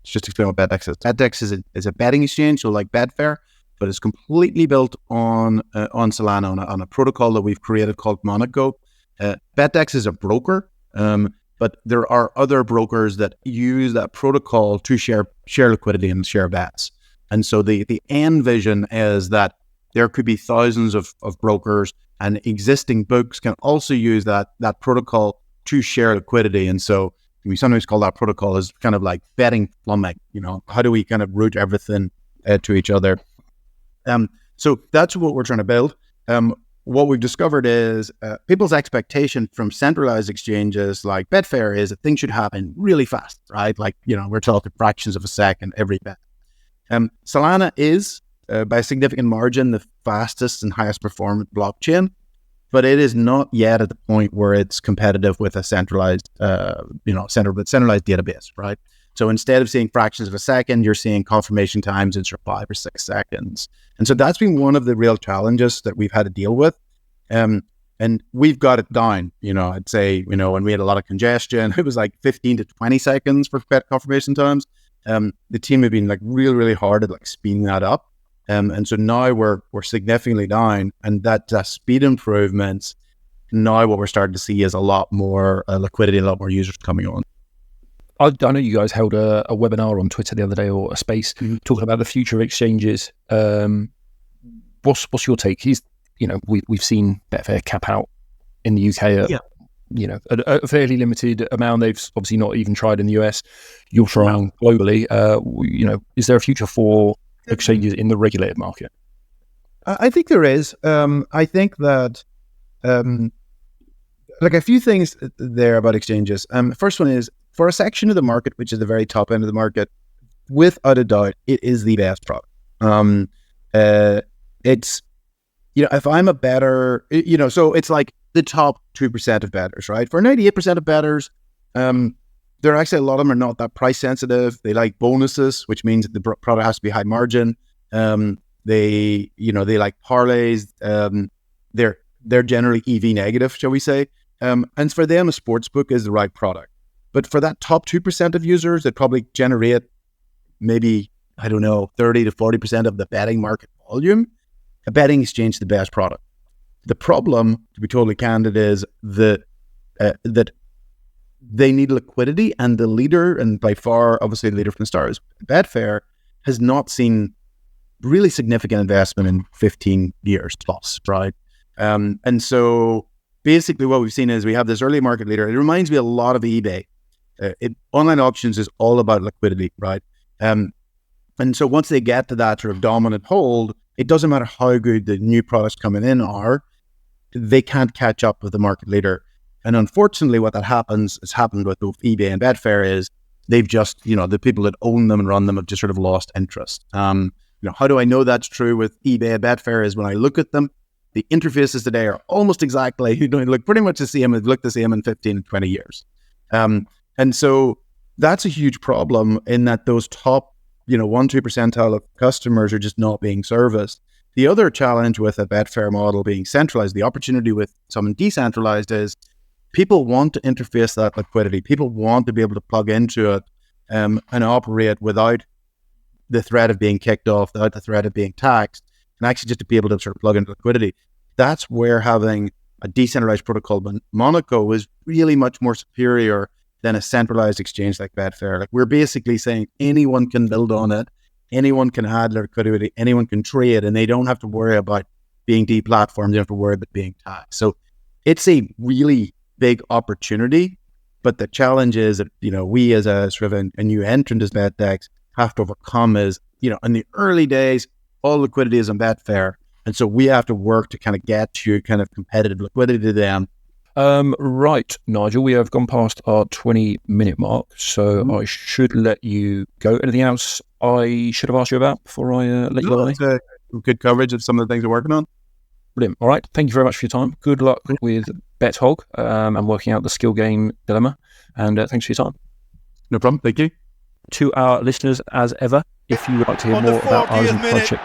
just explain what BetDex is. BetDex is a betting exchange, so like Betfair, but it's completely built on Solana, on a protocol that we've created called Monaco. BetDex is a broker, but there are other brokers that use that protocol to share liquidity and share bets. And so the end vision is that there could be thousands of brokers, and existing books can also use that protocol to share liquidity. And so we sometimes call that protocol as kind of like betting plumbing. How do we kind of route everything to each other? So that's what we're trying to build. What we've discovered is people's expectation from centralized exchanges like Betfair is that things should happen really fast, right? Like, we're talking fractions of a second every bet. Solana is, by a significant margin, the fastest and highest performant blockchain, but it is not yet at the point where it's competitive with a centralized database, right? So instead of seeing fractions of a second, you're seeing confirmation times in 5 or 6 seconds. And so that's been one of the real challenges that we've had to deal with. And we've got it down. I'd say, when we had a lot of congestion, it was like 15 to 20 seconds for confirmation times. The team have been like really, really hard at like speeding that up. And so now we're significantly down, and that speed improvements, now what we're starting to see is a lot more liquidity, a lot more users coming on. I know you guys held a webinar on Twitter the other day, or a space, talking about the future of exchanges. What's your take? We've seen Betfair cap out in the UK at a fairly limited amount. They've obviously not even tried in the US. You're trying globally. Is there a future for exchanges in the regulated market? I think there is. I think that a few things there about exchanges. First one is, for a section of the market, which is the very top end of the market, without a doubt, it is the best product. It's, if I'm a bettor, so it's like the top 2% of bettors, right? For 98% of bettors, there are actually a lot of them are not that price sensitive. They like bonuses, which means that the product has to be high margin. They like parlays. They're generally EV negative, shall we say? And for them, a sportsbook is the right product. But for that top 2% of users that probably generate maybe, 30 to 40% of the betting market volume, a betting exchange is the best product. The problem, to be totally candid, is that they need liquidity, and the leader, and by far, obviously the leader from the start, is Betfair, has not seen really significant investment in 15 years plus, right? And so basically what we've seen is we have this early market leader. It reminds me a lot of eBay. Online auctions is all about liquidity, right? And so once they get to that sort of dominant hold, it doesn't matter how good the new products coming in are, they can't catch up with the market leader. And unfortunately, what has happened with both eBay and Betfair is they've just, the people that own them and run them have just sort of lost interest. How do I know that's true with eBay and Betfair is when I look at them, the interfaces today are almost exactly, look pretty much the same as look the same in 15 and 20 years. And so that's a huge problem in that those top, 1-2 percentile of customers are just not being serviced. The other challenge with a Betfair model being centralized, the opportunity with something decentralized, is people want to interface that liquidity. People want to be able to plug into it and operate without the threat of being kicked off, without the threat of being taxed, and actually just to be able to sort of plug into liquidity. That's where having a decentralized protocol in Monaco is really much more superior than a centralized exchange like Betfair. Like, we're basically saying anyone can build on it, anyone can add their liquidity, anyone can trade, and they don't have to worry about being deplatformed, they don't have to worry about being taxed. So it's a really big opportunity, but the challenge is that, we as a sort of a new entrant as BetDex have to overcome is, in the early days, all liquidity is on Betfair. And so we have to work to kind of get to kind of competitive liquidity to them. Right, Nigel, we have gone past our 20-minute mark, so I should let you go. Anything else I should have asked you about before I let you go? Good coverage of some of the things we're working on. Brilliant. All right. Thank you very much for your time. Good luck with BetHog and working out the skill game dilemma. And thanks for your time. No problem. Thank you. To our listeners, as ever, if you would like to hear more about ours and Project.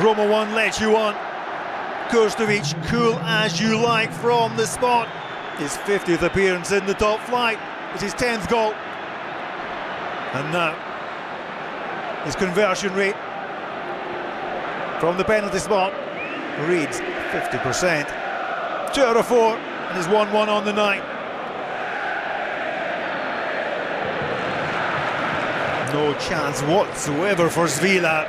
Roma 1, Lecce 1. Kurstovic, cool as you like from the spot. His 50th appearance in the top flight. It's his 10th goal. And now, his conversion rate from the penalty spot reads 50%. 2 out of 4, and is 1-1 on the night. No chance whatsoever for Svila.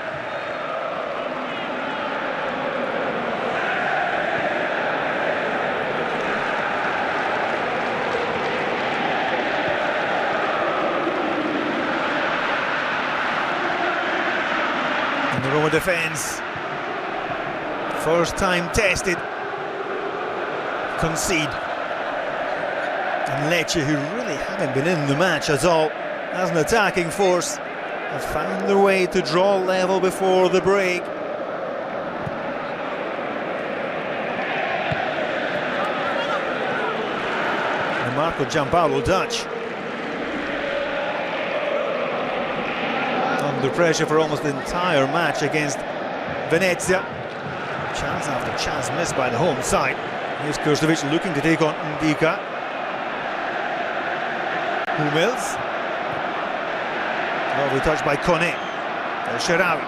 And the Roma defence, first time tested, concede. And Lecce, who really haven't been in the match at all, as an attacking force, have found their way to draw level before the break. The Marco Giampaolo touch. Under pressure for almost the entire match against Venezia. Chance after chance missed by the home side. Here's Kurstovic looking to take on Ndika. Hummels. Lovely touch by Kone. El Shaarawy.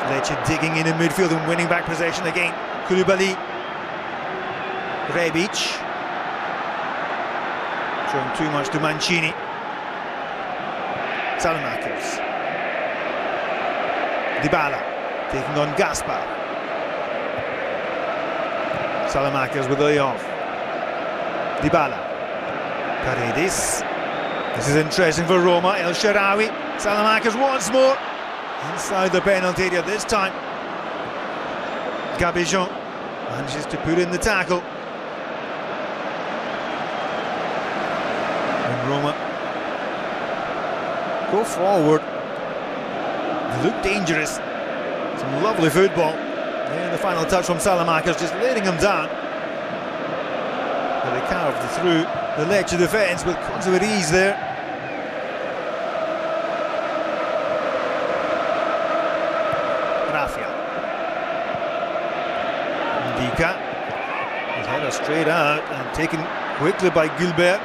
Lecce digging in midfield and winning back possession again. Koulibaly. Rebic. Showing too much to Mancini. Salamakers. Dybala taking on Gaspar. Salamakers with the layoff. Dybala. Paredes. This is interesting for Roma. El Shaarawy. Salamakers once more. Inside the penalty area this time. Gabijon manages to put in the tackle. And Roma go forward. They look dangerous. Some lovely football. And the final touch from Salamakers, just letting him down. But they carved through the Lecce defence with consummate ease there. Rafia. Ndika. His header straight out and taken quickly by Gilbert.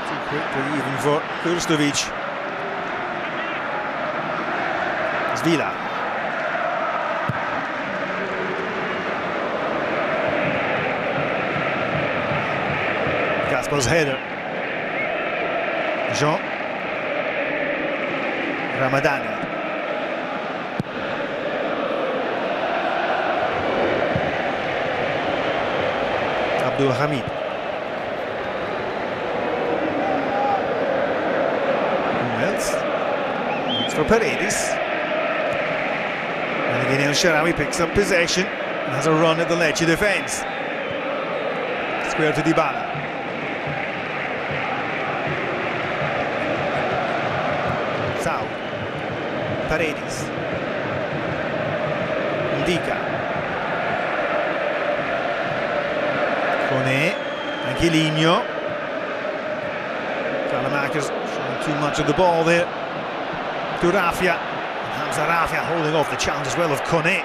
Too quickly even for Kurstovic. Svila. Gaspar's header. Jean. Ramadani. Abdul Hamid. Hummels. It's for Paredes. And again El Shaarawy picks up possession and has a run at the Lecce defence. Square to Dybala. Sau. Paredes. Ndika. Kone. Angelino. Salamakers showing too much of the ball there. To Rafia. Hamza Rafia holding off the challenge as well of Kone.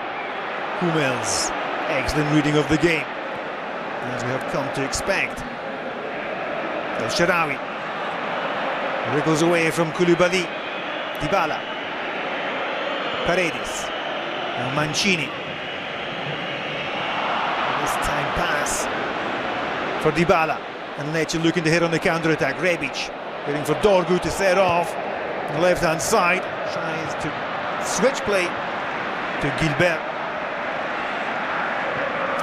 Hummels. Excellent reading of the game, as we have come to expect. El Shaarawy wriggles away from Koulibaly. Dybala. Paredes. Now Mancini. This time pass for Dybala. And Lecce looking to hit on the counter-attack. Rebic waiting for Dorgu to set off. On the left-hand side. Tries to switch play to Gilbert.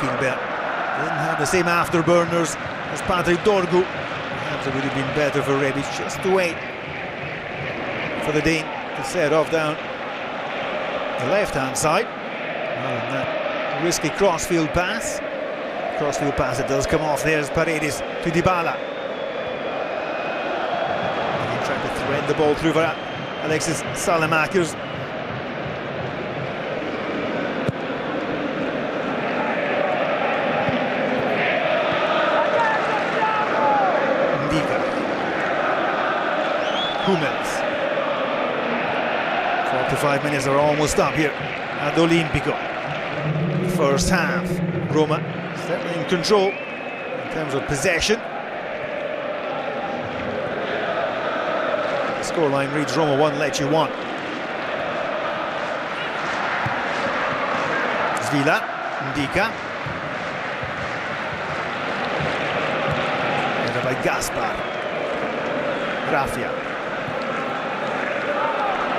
Gilbert doesn't have the same afterburners as Patrick Dorgu. Perhaps it would have been better for Rebic just to wait for the Dane to set off down the left-hand side. Well, and that risky crossfield pass. Crossfield pass, it does come off. There's Paredes to Dybala. And he tried to thread the ball through for Alexis Salamakers. Hummels. 45 minutes are almost up here at the Olimpico. First half, Roma certainly in control in terms of possession. The scoreline reads Roma 1, Lecce 1. Zvila, Ndika. Headed by Gaspar. Grafia.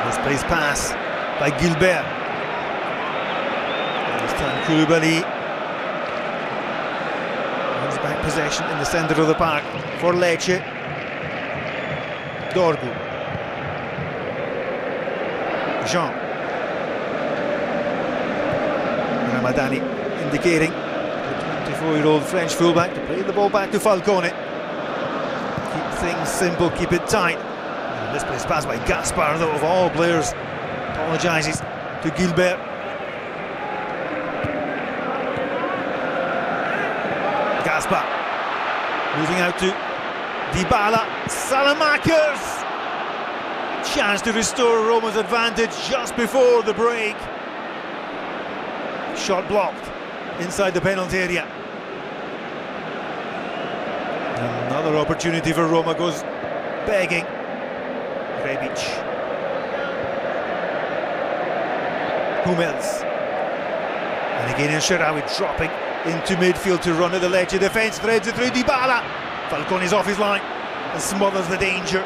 Misplaced pass by Gilbert. This time Koulibaly wins back possession in the centre of the park for Lecce. Dorgu. Jean. Ramadani indicating the 24-year-old French fullback to play the ball back to Falcone. Keep things simple, keep it tight. And this plays pass by Gaspar, though, of all players, apologises to Gilbert. Gaspar moving out to Dybala. Salamakers! Chance to restore Roma's advantage just before the break. Shot blocked inside the penalty area. Another opportunity for Roma goes begging. Rebic. Hummels. And again El Shaarawy dropping into midfield to run at the Lecce defence. Threads it through Dybala. Falcone's off his line and smothers the danger.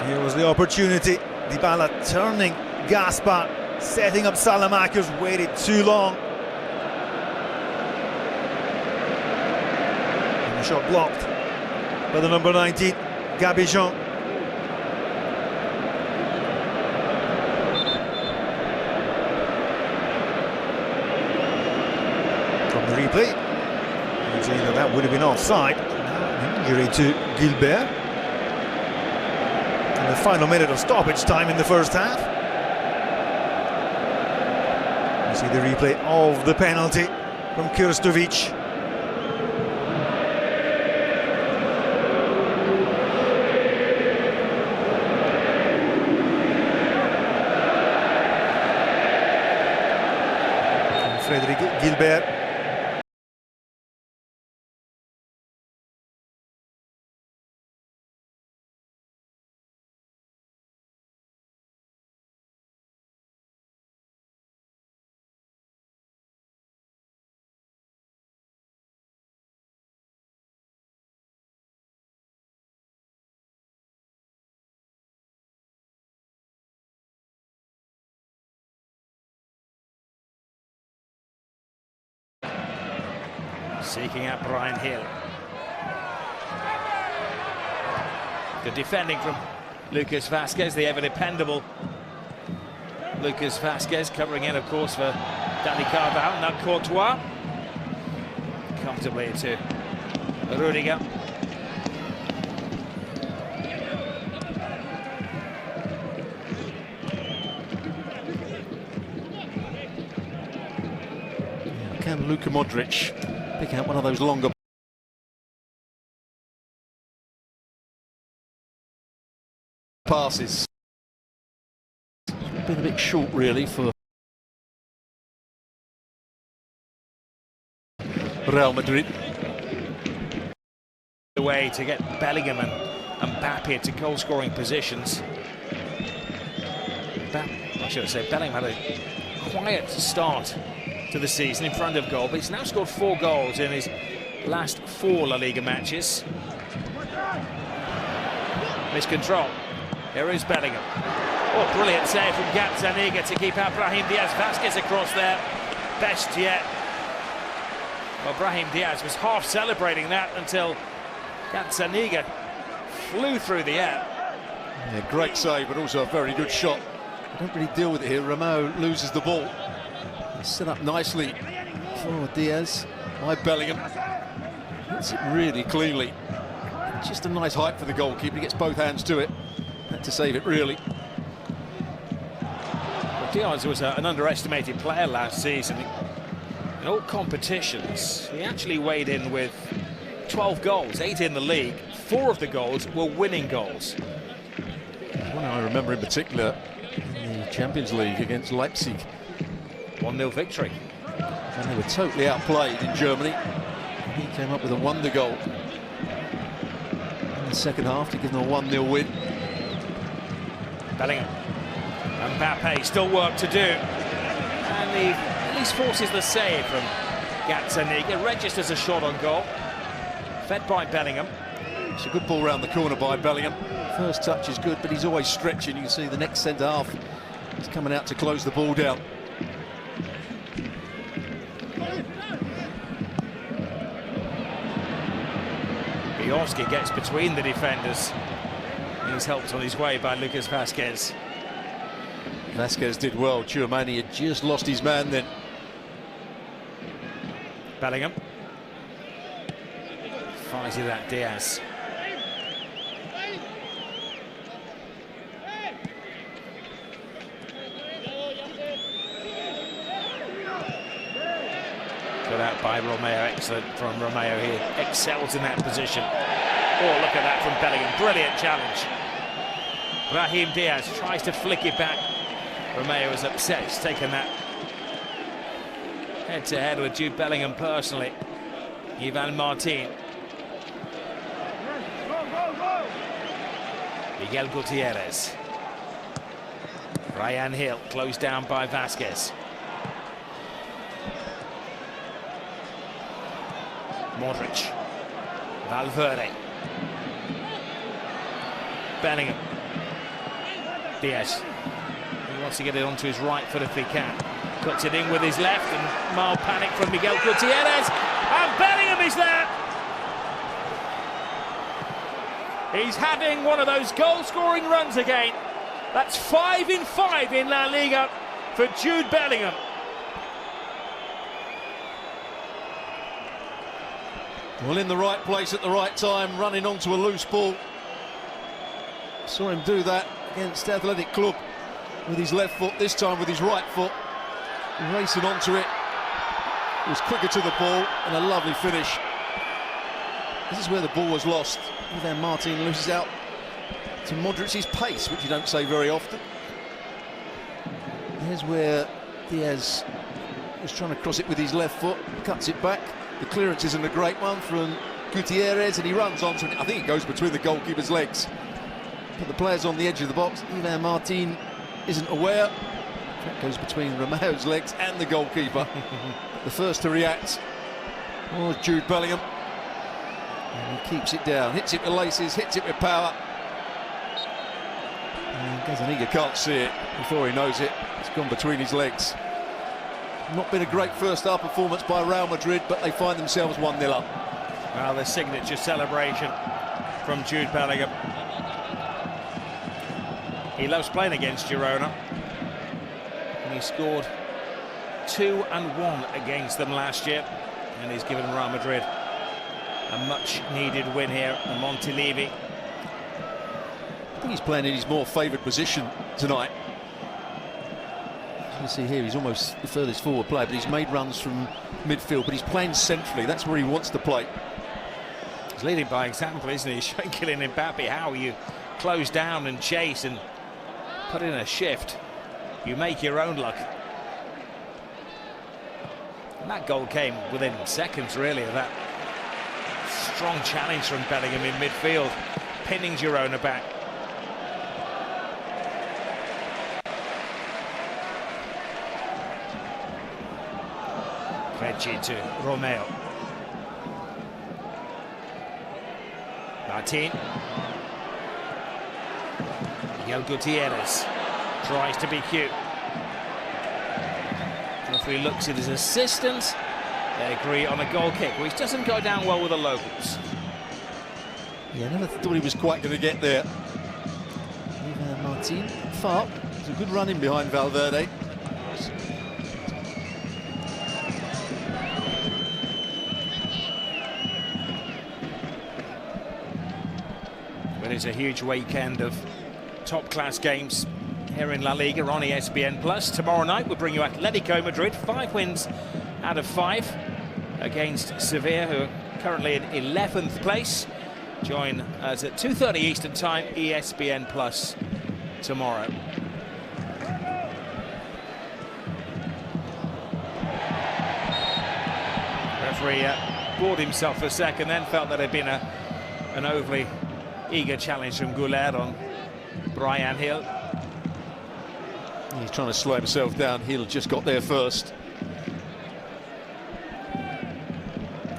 Here was the opportunity. Dybala turning Gaspar, setting up Salamakers, waited too long. And the shot blocked by the number 19, Gabijon. From the replay, you see that would have been offside. An injury to Gilbert. In the final minute of stoppage time in the first half. You see the replay of the penalty from Krstovic. And Frédéric Gilbert. Seeking out Brian Hill. Good defending from Lucas Vazquez, the ever dependable Lucas Vazquez, covering in, of course, for Dani Carvajal. Now Courtois comfortably to Rudiger. Can Luka Modric pick out one of those longer passes? Been a bit short, really, for Real Madrid. The way to get Bellingham and Mbappe to goal-scoring positions. I should have said Bellingham had a quiet start to the season in front of goal, but he's now scored 4 goals in his last 4 La Liga matches. Miscontrol. Here is Bellingham. Oh, brilliant save from Gazzaniga to keep out Brahim Diaz. Vazquez across there. Best yet. Well, Brahim Diaz was half celebrating that until Gazzaniga flew through the air. Yeah, great save, but also a very good shot. I don't really deal with it here. Ramo loses the ball. Set up nicely for Diaz by Bellingham. Hits it really cleanly. Just a nice height for the goalkeeper. He gets both hands to it. Had to save it, really. Well, Diaz was an underestimated player last season. In all competitions, he actually weighed in with 12 goals, 8 in the league. 4 of the goals were winning goals. One I remember in particular in the Champions League against Leipzig. 1-0 victory. And they were totally outplayed in Germany. He came up with a wonder goal in the second half to give them a 1-0 win. Bellingham. Mbappe, still work to do. And he at least forces the save from Gazzaniga. Registers a shot on goal. Fed by Bellingham. It's a good ball round the corner by Bellingham. First touch is good, but he's always stretching. You can see the next centre half is coming out to close the ball down. Bielski gets between the defenders. He's helped on his way by Lucas Vazquez. Vazquez did well. Tchouameni had just lost his man then. Bellingham. Fires it at Diaz. Cut out by Romeo, excellent from Romeo here, excels in that position. Oh, look at that from Bellingham, brilliant challenge. Brahim Diaz tries to flick it back. Romeo is upset, he's taken that head-to-head with Jude Bellingham personally. Ivan Martin. Miguel Gutierrez. Ryan Hill closed down by Vazquez. Modric. Valverde. Bellingham. Diaz. He wants to get it onto his right foot if he can. Cuts it in with his left, and mild panic from Miguel Gutierrez. And Bellingham is there! He's having one of those goal-scoring runs again. That's 5 in 5 in La Liga for Jude Bellingham. Well, in the right place at the right time, running onto a loose ball. Saw him do that against Athletic Club with his left foot, this time with his right foot. Racing onto it. He was quicker to the ball and a lovely finish. This is where the ball was lost. Ivan Martin loses out to Modric's pace, which you don't say very often. Here's where Diaz was trying to cross it with his left foot, cuts it back. The clearance isn't a great one from Gutierrez, and he runs onto it. I think it goes between the goalkeeper's legs. But the player's on the edge of the box. Ivan Martin isn't aware. That goes between Romeo's legs and the goalkeeper. The first to react was Jude Bellingham. And he keeps it down, hits it with laces, hits it with power. And Gazzaniga can't see it. Before he knows it, it's gone between his legs. Not been a great first half performance by Real Madrid, but they find themselves 1-0 up. Well, the signature celebration from Jude Bellingham. He loves playing against Girona. And he scored 2 and 1 against them last year. And he's given Real Madrid a much-needed win here at Montilivi. I think he's playing in his more favoured position tonight. As you see here, he's almost the furthest forward player, but he's made runs from midfield, but he's playing centrally. That's where he wants to play. He's leading by example, isn't he? Showing Kylian Mbappe how you close down and chase and put in a shift. You make your own luck. And that goal came within seconds, really, of that strong challenge from Bellingham in midfield, pinning Girona back. Reggie to Romeo. Martin. Miguel Gutierrez tries to be cute. Referee looks at his assistants. They agree on a goal kick, which doesn't go down well with the locals. Yeah, I never thought he was quite going to get there. Ivan Martin, far. It's a good run in behind Valverde. But it's a huge weekend of top-class games here in La Liga on ESPN+. Tomorrow night we'll bring you Atletico Madrid, 5 wins out of 5 against Sevilla, who are currently in 11th place. Join us at 2:30 Eastern Time, ESPN Plus tomorrow. Referee bored himself for a second, then felt that it had been an overly eager challenge from Goulet on Bryan Gil. He's trying to slow himself down. Hill just got there first.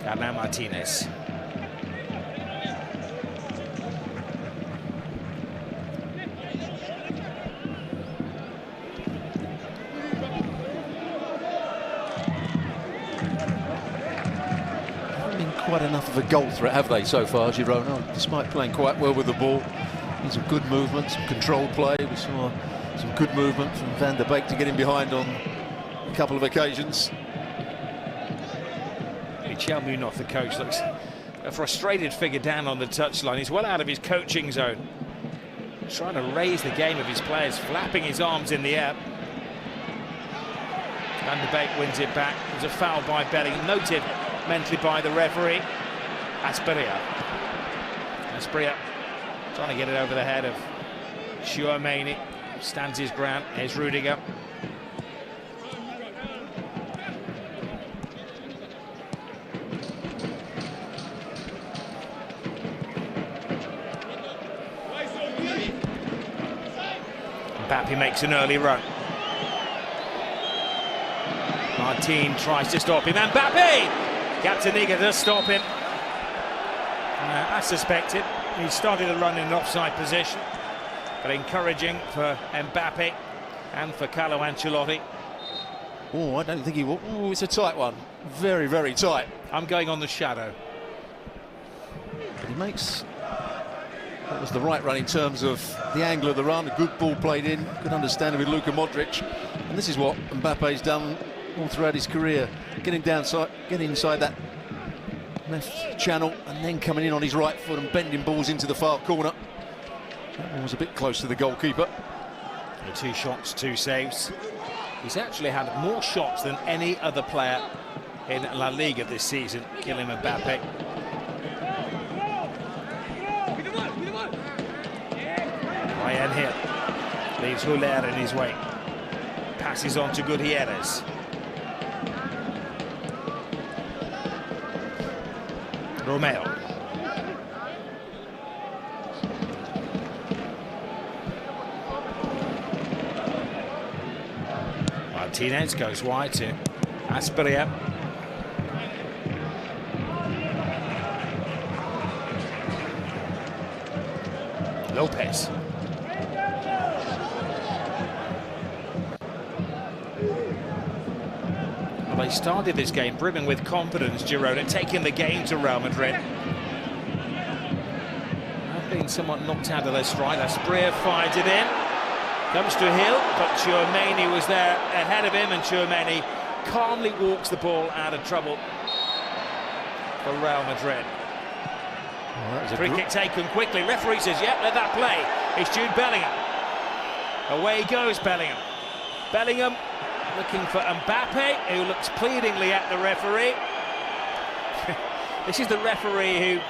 And now Martinez. Haven't been quite enough of a goal threat, have they, so far, Girona? Despite playing quite well with the ball. Needs some good movement, some controlled play. We saw some good movement from Van der Beek to get him behind on a couple of occasions. Michel Munoz, the coach, looks a frustrated figure down on the touchline. He's well out of his coaching zone. Trying to raise the game of his players, flapping his arms in the air. Van der Beek wins it back. There's a foul by Bellingham, noted mentally by the referee. Asprilla trying to get it over the head of Tchouaméni. Stands his ground. Here's Rudiger. Mbappe makes an early run. Martin tries to stop him. Mbappe! Gazzaniga does stop him. As suspected, he started the run in an offside position. But encouraging for Mbappe and for Carlo Ancelotti. Oh, I don't think he will. Oh, it's a tight one. Very, very tight. I'm going on the shadow. But he makes... That was the right run in terms of the angle of the run. A good ball played in. Good understanding with Luka Modric. And this is what Mbappe's done all throughout his career. Getting inside that left channel and then coming in on his right foot and bending balls into the far corner. That one was a bit close to the goalkeeper. The 2 shots, 2 saves. He's actually had more shots than any other player in La Liga this season, Kylian Mbappe. Bryan Gil leaves Huller in his way. Passes on to Gutierrez. Romeo. Martinez goes wide to Asprilla. Lopez. Well, they started this game brimming with confidence, Girona, taking the game to Real Madrid. Have been somewhat knocked out of their stride. Asprilla fired it in. Comes to Gil, but Tchouaméni was there ahead of him, and Tchouaméni calmly walks the ball out of trouble for Real Madrid. Well, free kick taken quickly. Referee says, yep, let that play. It's Jude Bellingham. Away goes Bellingham. Bellingham looking for Mbappe, who looks pleadingly at the referee. This is the referee who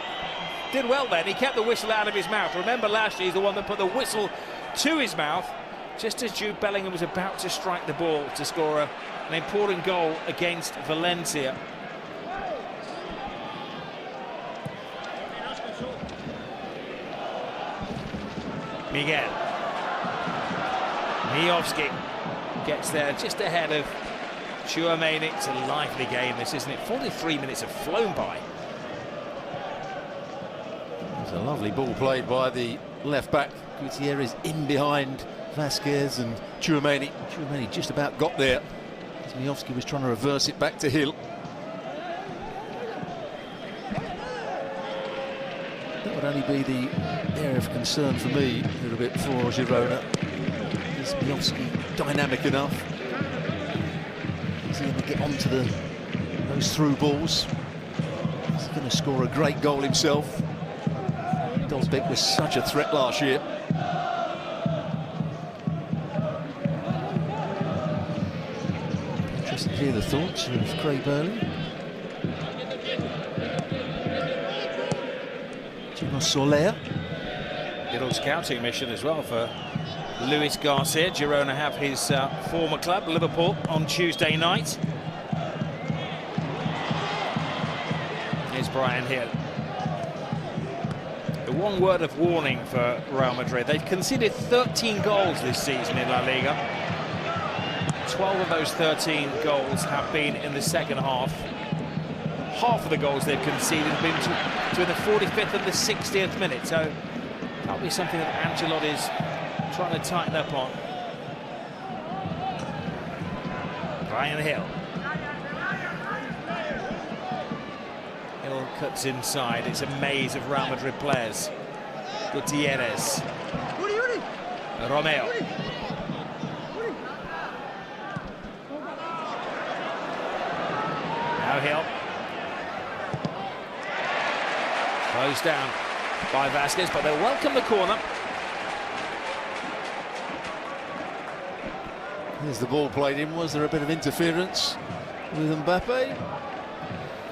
did well then. He kept the whistle out of his mouth. Remember last year, he's the one that put the whistle to his mouth just as Jude Bellingham was about to strike the ball to score an important goal against Valencia. Miguel. Miovski gets there just ahead of Tchouaméni. It's a lively game, this, isn't it? 43 minutes have flown by. It's a lovely ball played by the left-back. Gutierrez in behind Vasquez and Tchouaméni. Tchouaméni just about got there. Miovski was trying to reverse it back to Gil. That would only be the area of concern for me a little bit for Girona. Is Miovski dynamic enough? Is he going to get onto those through balls? Is he going to score a great goal himself? Dosbeck was such a threat last year. Interesting to hear the thoughts of Craig Burley. Soler. Little scouting mission as well for Luis Garcia. Girona have his former club, Liverpool, on Tuesday night. Here's Brian Hill. The one word of warning for Real Madrid. They've conceded 13 goals this season in La Liga. 12 of those 13 goals have been in the second half. Half of the goals they've conceded have been between the 45th and the 60th minute. So that'll be something that Ancelotti's trying to tighten up on. Brian Hill. Hill cuts inside. It's a maze of Real Madrid players. Gutierrez. Romeo. Now Hill. Closed down by Vasquez, but they'll welcome the corner. Here's the ball played in. Was there a bit of interference with Mbappe? I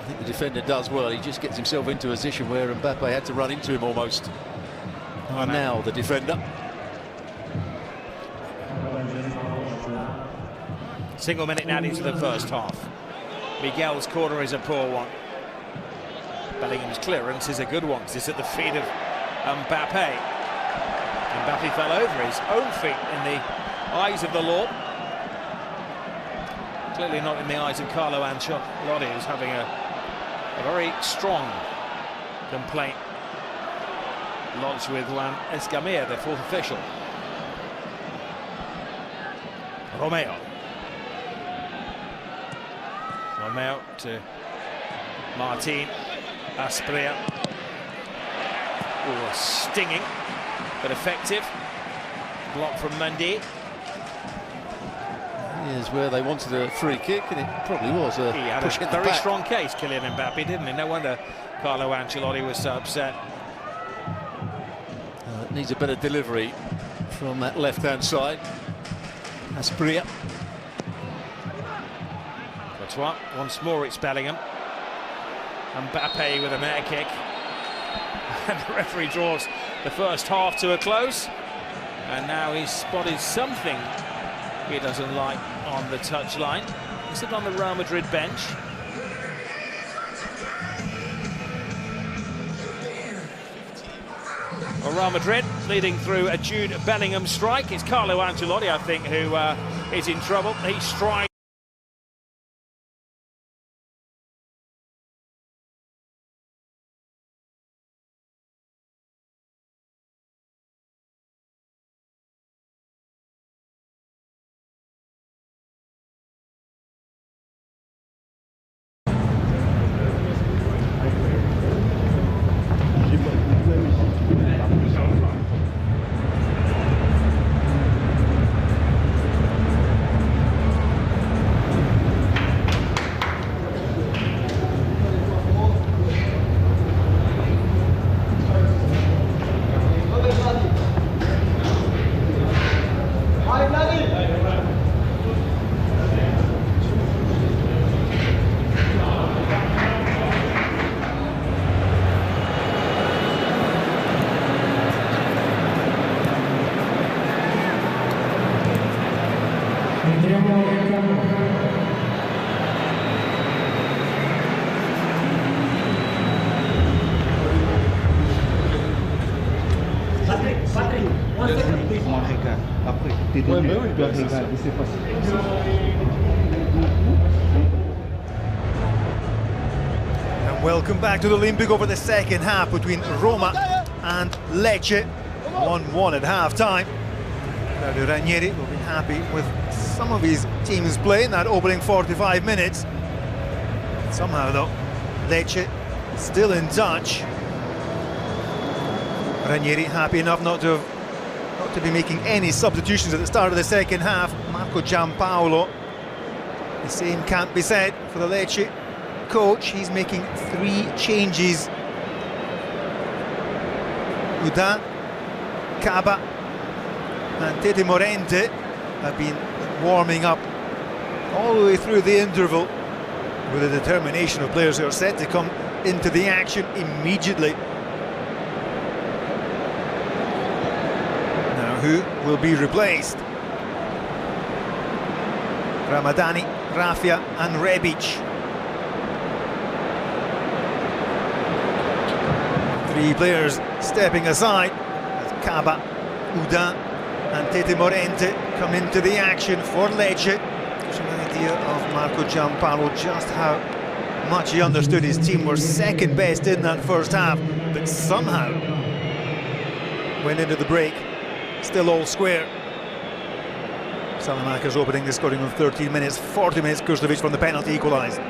think the defender does well. He just gets himself into a position where Mbappe had to run into him almost. And now the defender. Single minute now into the first half. Miguel's corner is a poor one. Bellingham's clearance is a good one because it's at the feet of Mbappe. Mbappe fell over his own feet in the eyes of the law. Clearly not in the eyes of Carlo Ancelotti, who's having a very strong complaint lodged with Juan Escamilla, the fourth official. Romeo to Martin. Aspria. Oh, stinging, but effective. Block from Mendy. Here's where they wanted a free kick, and it probably was a He had push a in the very back. strong case, Kylian Mbappe, didn't he? No wonder Carlo Ancelotti was so upset. It needs a better delivery from that left-hand side. Aspria. Courtois, once more it's Bellingham. Mbappe with an air kick. And the referee draws the first half to a close. And now he's spotted something he doesn't like on the touchline. He's sitting on the Real Madrid bench. Well, Real Madrid leading through a Jude Bellingham strike. It's Carlo Ancelotti, I think, who is in trouble. He strikes. And welcome back to the Olympic over the second half between Roma and Lecce. 1-1 at half-time. Claudio Ranieri will be happy with some of his team's play in that opening 45 minutes. Somehow, though, Lecce still in touch. Ranieri happy enough not to be making any substitutions at the start of the second half. Marco Giampaolo, the same can't be said for the Lecce coach. He's making 3 changes. Udin, Caba and Tete Morente have been warming up all the way through the interval with the determination of players who are set to come into the action immediately. Now who will be replaced? Ramadani, Rafia and Rebic. 3 players stepping aside as Kaba, Uda and Tete Morente come into the action for Lecce. Gives you an idea of Marco Giampaolo, just how much he understood his team were second best in that first half, but somehow went into the break still all square. Salamakers opening the scoring of 13 minutes, 40 minutes Kurstovic from the penalty equalised.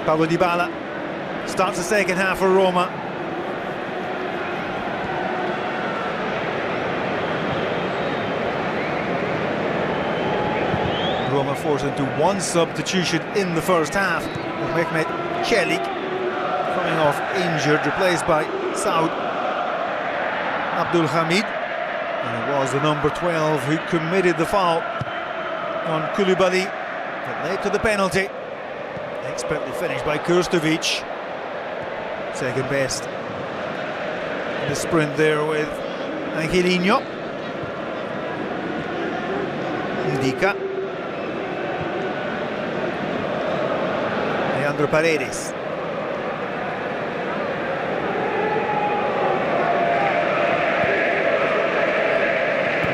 Paulo Dybala starts the second half for Roma. Roma forced into 1 substitution in the first half, with Mehmet Çelik coming off injured, replaced by Saud Abdulhamid. And it was the number 12 who committed the foul on Koulibaly that led to the penalty. Expertly finished by Kurstovic. Second best in the sprint there with Angelino. Ndika. Leandro Paredes.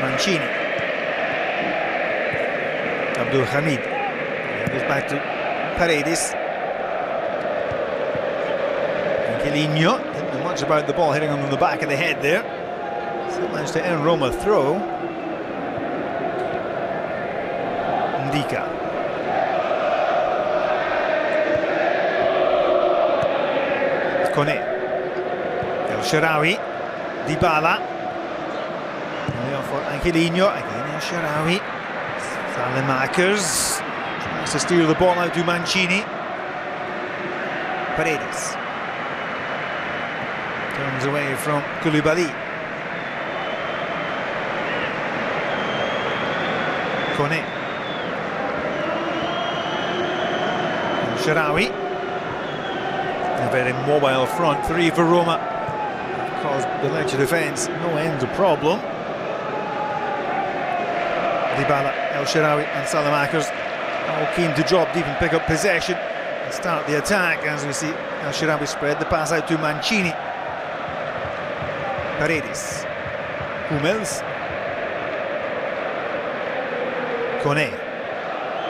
Mancini. Abdulhamid. Goes back to Paredes. Angelino didn't know much about the ball, hitting him on the back of the head there. Still managed to earn Roma throw. Ndika. Kone. El Shaarawy. Dybala. Now for Angelino. Again El Shaarawy. Salamakers tries to steer the ball out to Mancini. Paredes turns away from Koulibaly. Kone. El Shaarawy. A very mobile front 3 for Roma. Caused the Lecce defence no end of problem. Dybala, El Shaarawy and Salamakers all keen to drop deep and pick up possession and start the attack, as we see El Shaarawy spread the pass out to Mancini. Paredes. Hummels. Kone.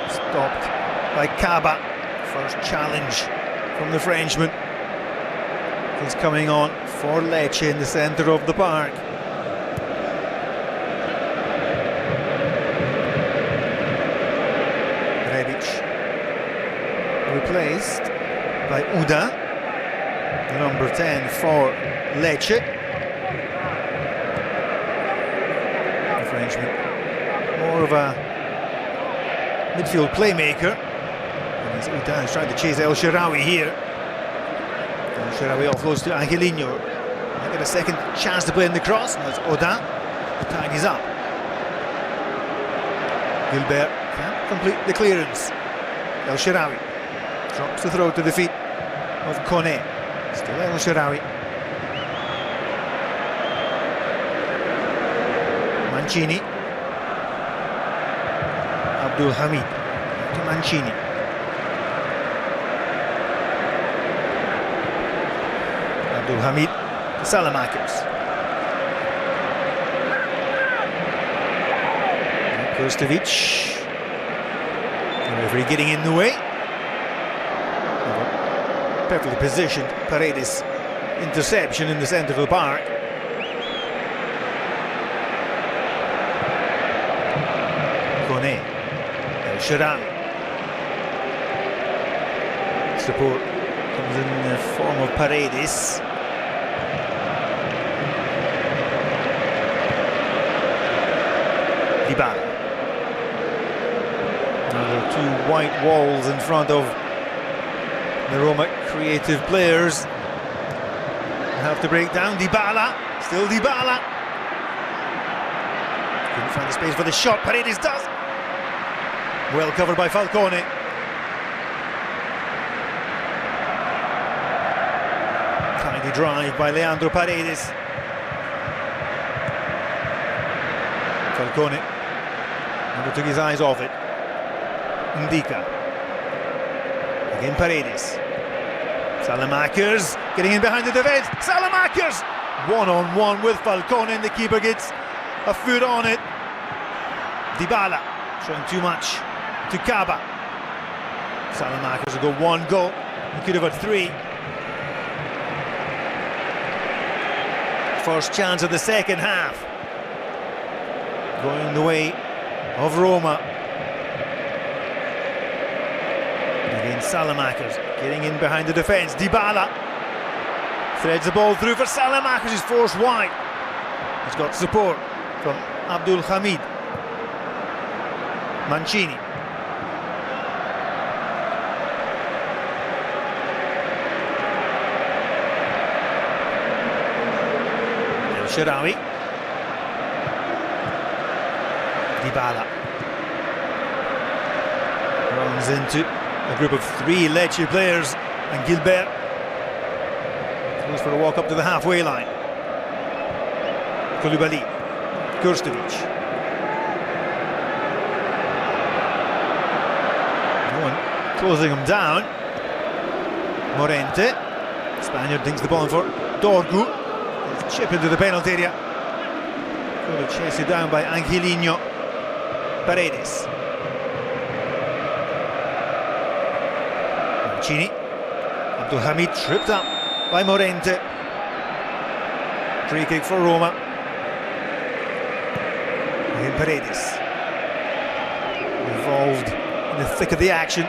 Stopped by Kaba. First challenge from the Frenchman. He's coming on for Lecce in the centre of the park. Rebic replaced by Uda, number 10 for Lecce. The Frenchman, more of a midfield playmaker. And it's Uda who's trying to chase El Shaarawy here. El Shaarawy offloads to Angelino. They get a second chance to play in the cross. Now it's Oda who tidies up. Gilbert can't complete the clearance. El Shaarawy drops the throw to the feet of Kone. Still El Shaarawy. Mancini. Abdulhamid to Mancini. Abdulhamid to Salamakers. Kurstovic. The referee getting in the way. Perfectly positioned Paredes interception in the centre of the park. Kone. El Shaarawy. Support comes in the form of Paredes. Dybala. Now there are 2 white walls in front of the Roma creative players. Have to break down. Dybala. Still Dybala. Couldn't find the space for the shot. Paredes does. Well covered by Falcone. Tidy drive by Leandro Paredes. Falcone never took his eyes off it. Ndika. Again Paredes. Salamakers getting in behind the defence. Salamakers! One-on-one with Falcone, and the keeper gets a foot on it. Dybala showing too much to Kaba. Salamakers will go one goal. He could have had three. First chance of the second half. Going the way of Roma. Again Salamakers getting in behind the defence. Dybala threads the ball through for Salamakers. He's forced wide. He's got support from Abdul Hamid. Mancini. El Shaarawy. Dybala runs into a group of three Lecce players, and Gilbert goes for a walk up to the halfway line. Koulibaly, Kurstovic. No one closing him down. Morente. Spaniard dinks the ball in for Dorgu. Chip into the penalty area. Could have chased it down by Angelino. Paredes. Mancini. Abdul Hamid tripped up by Morente. Free kick for Roma. And Paredes involved in the thick of the action.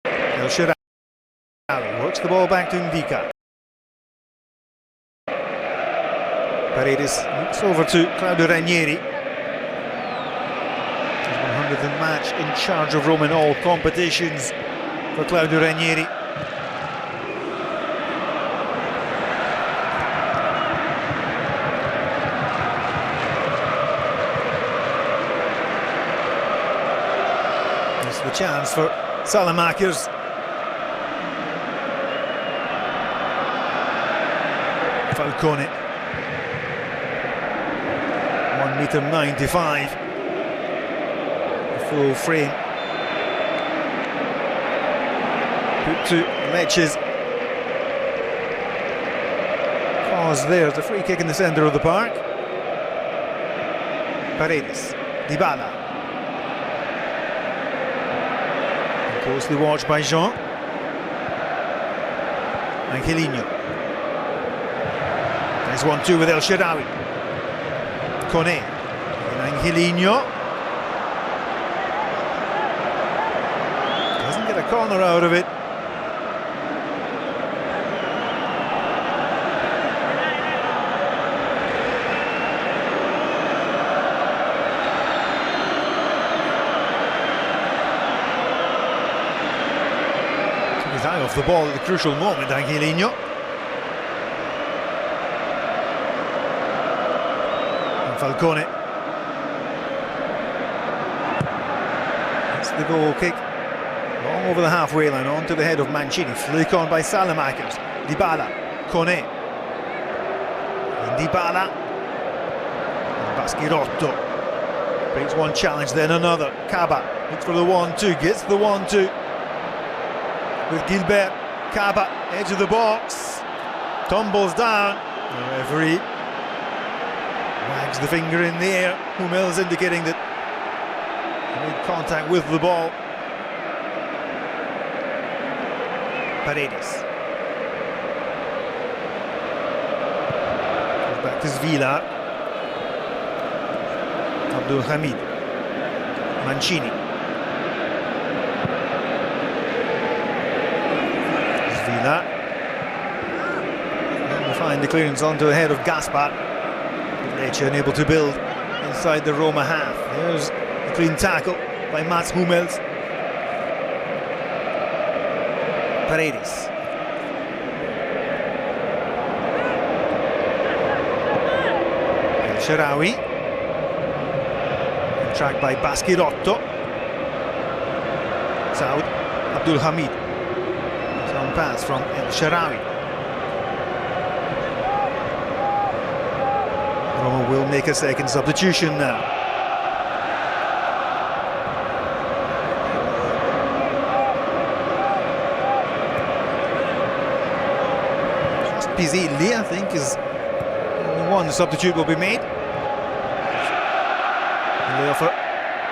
El Shaarawy works the ball back to Ndika. Paredes looks over to Claudio Ranieri. His 100th match in charge of Roma in all competitions for Claudio Ranieri. This is the chance for Salamakers. Falcone. 1.95 m. Full frame. Put to Lecce's cause there. The free kick in the centre of the park. Paredes. Dybala. Closely watched by Jean. Angelino. There's 1-2 with El Shaarawy. Kone. And Angelino. Doesn't get a corner out of it. Took his eye off the ball at the crucial moment, Angelino. Falcone. That's the goal kick. Long over the halfway line, onto the head of Mancini. Flick on by Salamakers. Dybala. Kone. And Dybala. And Baschirotto. Brings one challenge, then another. Kaba looks for the 1-2. Gets the 1-2. With Gilbert. Kaba, edge of the box. Tumbles down. The referee wags the finger in the air. Hummels indicating that he made contact with the ball. Paredes. Goes back to Zvila. Abdul Hamid. Mancini. Zvila. And we find the clearance onto the head of Gaspar. Lecce unable to build inside the Roma half. There's a clean tackle by Mats Hummels. Paredes. Shaarawy. Tracked by Baschirotto. Saud Abdul Hamid. Some pass from El Shaarawy. Roma will make a second substitution now. Just Pizzilli, I think, is one substitute will be made. Offer.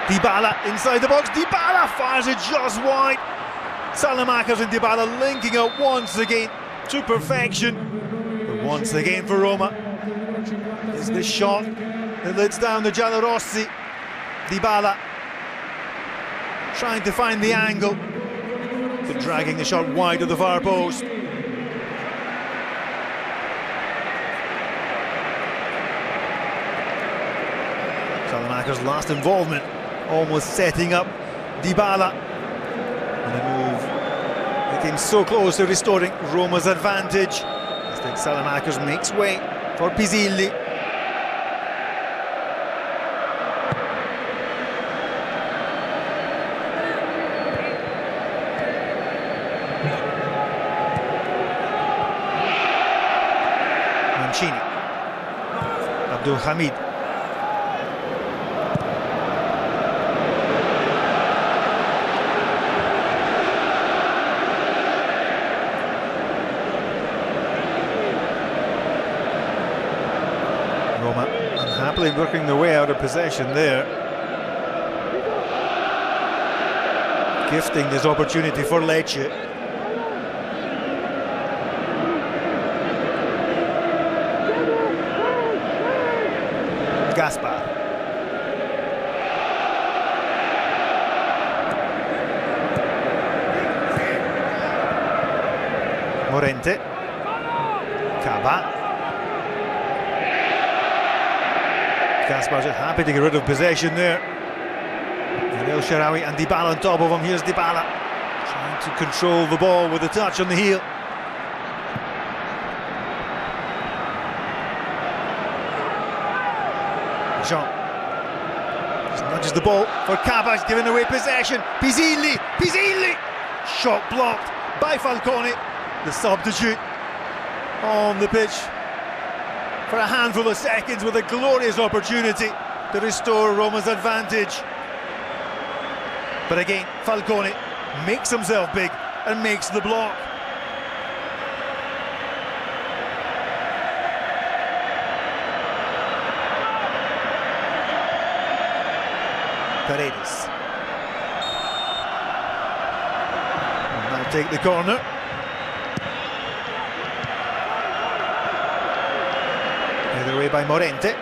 Dybala inside the box. Dybala fires it just wide. Salamakers and Dybala linking up once again to perfection. But once again for Roma is the shot that lets down the Giallorossi. Dybala trying to find the angle, but dragging the shot wide of the far post. Salamakers' last involvement, almost setting up Dybala. And the move that came so close to restoring Roma's advantage. Instead, Salamakers makes way for Pizzilli. Mancini. Abdul Hamid. Roma unhappily working their way out of possession there. Gifting this opportunity for Lecce. Gaspar. Morente. Caba. Gaspar's happy to get rid of possession there. And El Shaarawy and Dybala on top of him. Here's Dybala trying to control the ball with a touch on the heel. Jean just nudges the ball for Caba, giving away possession. Pizzilli, Pizzilli! Shot blocked by Falcone, the substitute on the pitch for a handful of seconds with a glorious opportunity to restore Roma's advantage. But again, Falcone makes himself big and makes the block. Paredes will now take the corner. Either way by Morente.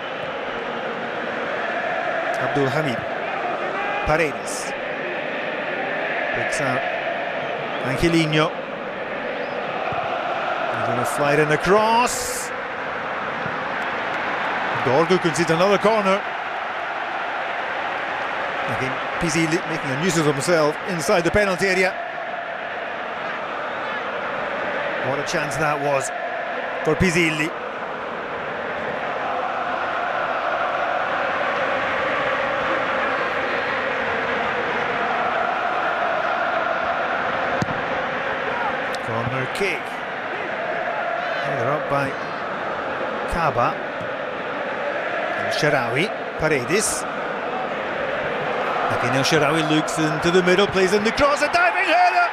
Abdul Hamid. Paredes picks out Angelino. He's going to fly it in across. Dorgu concedes another corner. Again, Pizzilli making a nuisance of himself inside the penalty area. What a chance that was for Pizzilli. Corner kick. They're up by Caba. El Shaarawy. Paredes. Again, El Shaarawy looks into the middle, plays in the cross, a diving header!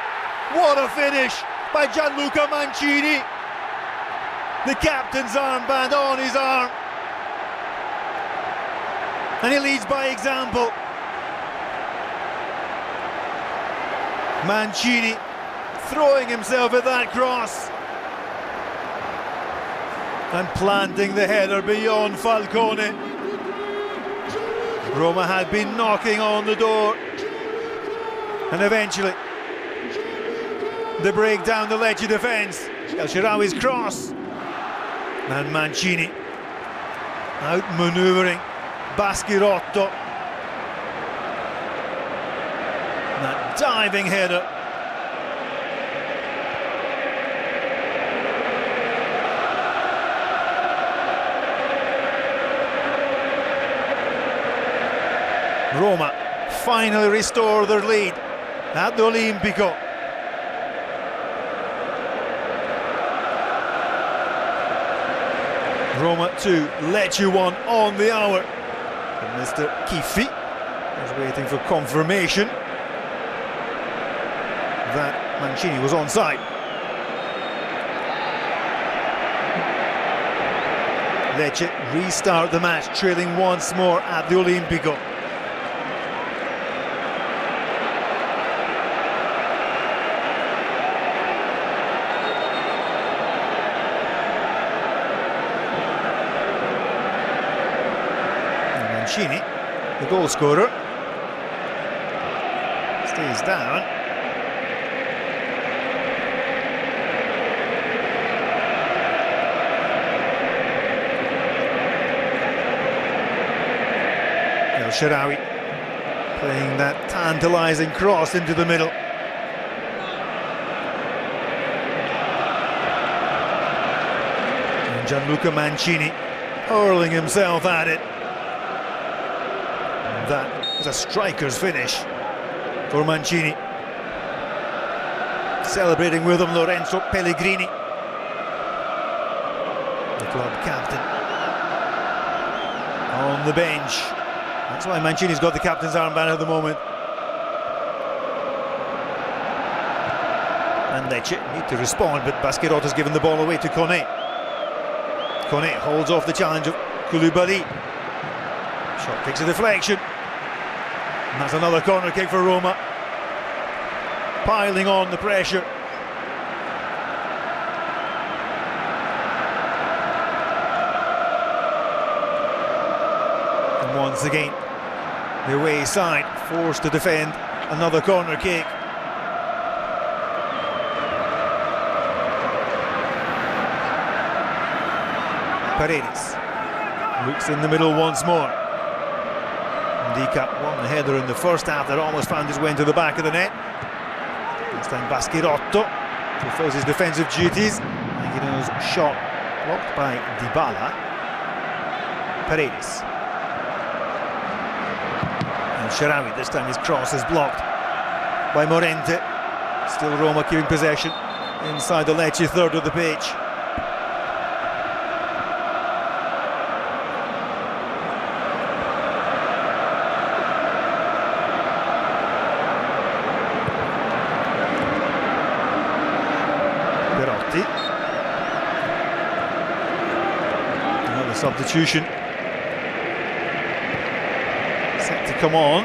What a finish by Gianluca Mancini! The captain's armband on his arm. And he leads by example. Mancini throwing himself at that cross and planting the header beyond Falcone. Roma had been knocking on the door, and eventually they break down the Lecce defence. El Shaarawy's cross, and Mancini outmanoeuvring Baschirotto. That diving header. Roma finally restore their lead at the Olimpico. Roma 2, Lecce 1 on the hour. And Mr. Chiffi is waiting for confirmation that Mancini was onside. Lecce restart the match, trailing once more at the Olimpico. Mancini, the goal scorer, stays down. El Shaarawy playing that tantalising cross into the middle. And Gianluca Mancini hurling himself at it. That is a striker's finish for Mancini. Celebrating with him Lorenzo Pellegrini, the club captain, on the bench. That's why Mancini's got the captain's armband at the moment. And Lecce need to respond, but Basquerotta's given the ball away to Kone. Kone holds off the challenge of Koulibaly. Shot kicks a deflection. And that's another corner kick for Roma. Piling on the pressure. And once again, the away side forced to defend another corner kick. Paredes looks in the middle once more. Ndika won the header in the first half that almost found his way into the back of the net. This time Basquerotto fulfills his defensive duties. Aguilar's shot blocked by Dybala. Paredes. And Shaarawy, this time his cross is blocked by Morente. Still Roma keeping possession inside the Lecce third of the pitch. Another substitution set to come on,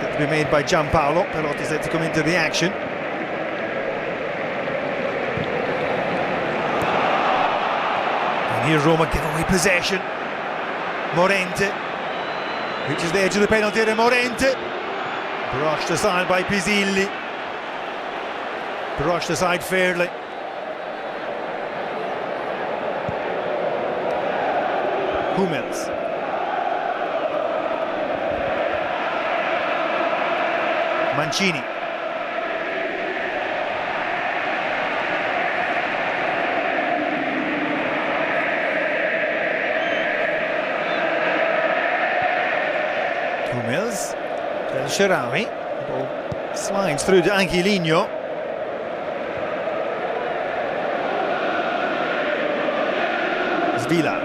set to be made by Gianpaolo. Perotti set to come into the action. And here Roma give away possession. Morente reaches the edge of the penalty area. Morente brushed aside by Pisilli. Brushed aside fairly. Hummels. Mancini. Hummels. El Shaarawy. Ball slides through to Angelino. Villa.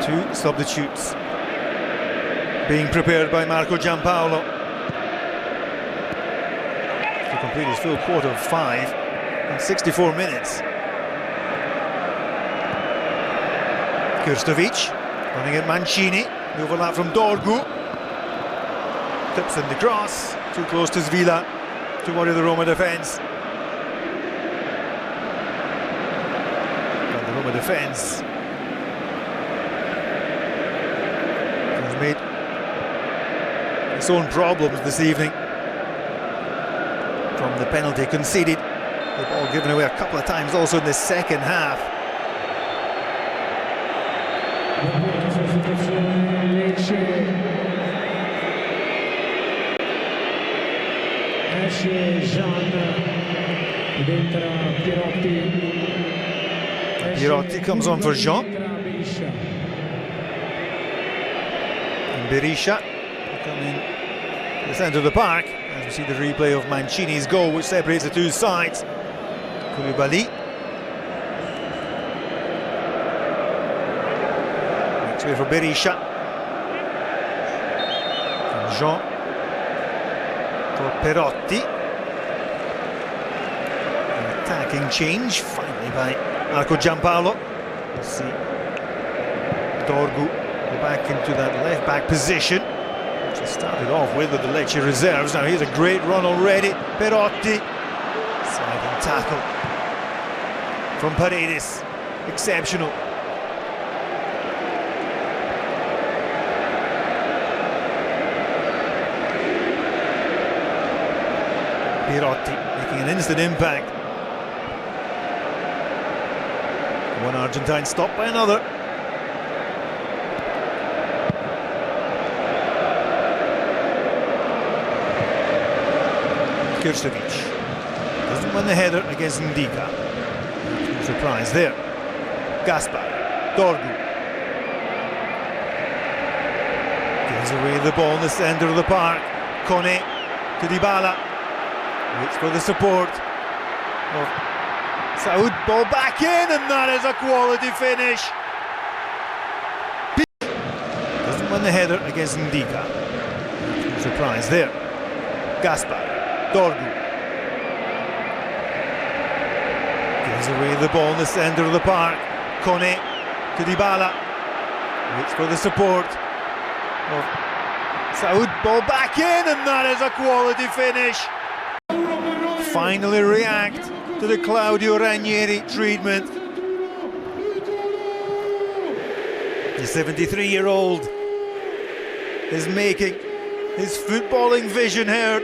Two substitutes being prepared by Marco Gianpaolo to complete his full quarter of 5 in 64 minutes. Krstovic running at Mancini, the overlap from Dorgu. Clips in the cross, too close to Zvila to worry the Roma defence. And the Roma defence has made its own problems this evening. From the penalty conceded, the ball given away a couple of times also in the second half. Jean Pirotti comes on for Jean. And Berisha coming to the centre of the park as we see the replay of Mancini's goal, which separates the two sides. Koulibaly. Makes way for Berisha. And Jean for Perotti. An attacking change finally by Marco Giampaolo. Let's see Dorgu go back into that left back position, which he started off with the Lecce reserves. Now here's a great run already. Perotti, sliding tackle from Paredes, exceptional. Perotti making an instant impact. One Argentine stopped by another. Kirstovic doesn't win the header against Ndika. No surprise there. Gaspar, Dorgu gives away the ball in the centre of the park. Kone to Dybala, waits for the support of Saud. Ball back in, and that is a quality finish. Doesn't win the header against Ndika. No surprise there. Gaspar, Dorgu gives away the ball in the centre of the park. Kone to Dybala, waits for the support of Saud. Ball back in, and that is a quality finish. Finally react to the Claudio Ranieri treatment. The 73-year-old is making his footballing vision heard,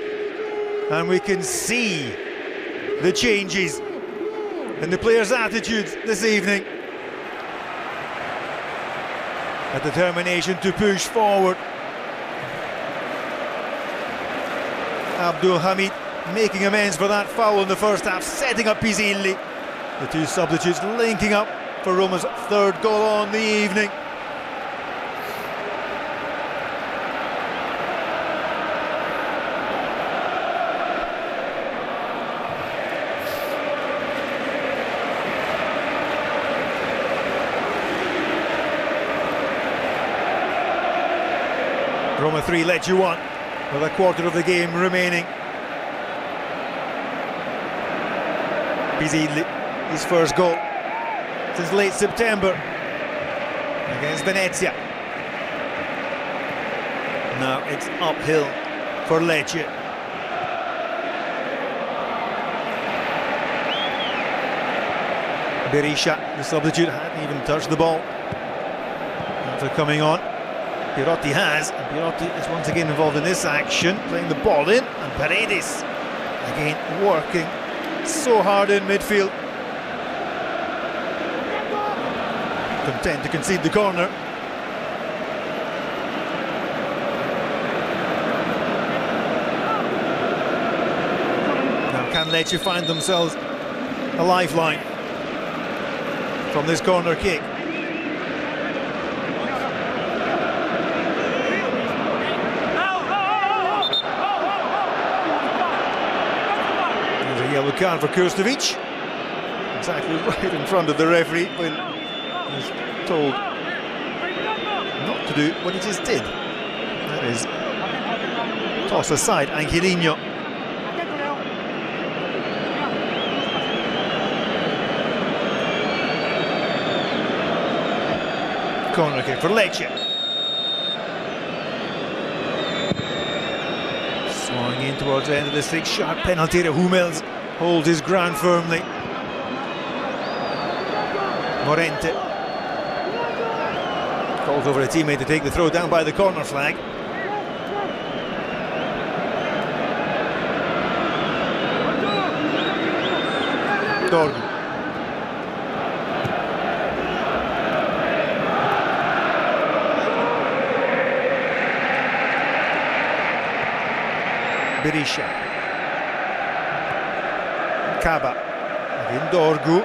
and we can see the changes in the players' attitudes this evening. A determination to push forward. Abdul Hamid making amends for that foul in the first half, setting up Pizzilli. The two substitutes linking up for Roma's third goal on the evening. Roma 3, Lecce 1, with a quarter of the game remaining. Pizzilli, his first goal since late September against Venezia. Now it's uphill for Lecce. Berisha, the substitute, hadn't even touched the ball after coming on. Pirotti has, and Pirotti is once again involved in this action, playing the ball in, and Paredes again working so hard in midfield. Content to concede the corner. Now can Lecce find themselves a lifeline from this corner kick? Yellow card for Kirstovic, exactly right in front of the referee when he's told not to do what he just did. That is toss aside Angelino. Corner kick for Lecce. Swung in towards the end of the 6, sharp penalty to Hummels. Holds his ground firmly. Morente calls over a teammate to take the throw down by the corner flag. Dorgu. Berisha. Kaba. Again Dorgu.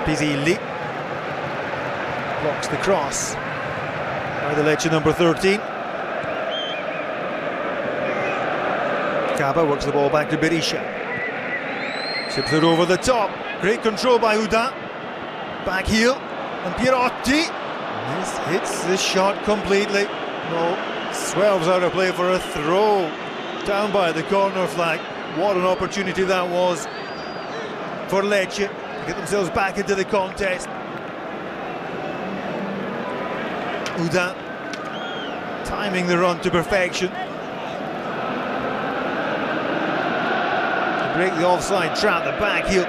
Pizzilli. Blocks the cross by the Lecce number 13. Kaba works the ball back to Berisha. Tips it over the top. Great control by Uda. Back heel. And Pierotti. This hits the shot completely. No, swerves out of play for a throw. Down by the corner flag. What an opportunity that was for Lecce to get themselves back into the contest. Uda timing the run to perfection. To break the offside trap, the back heel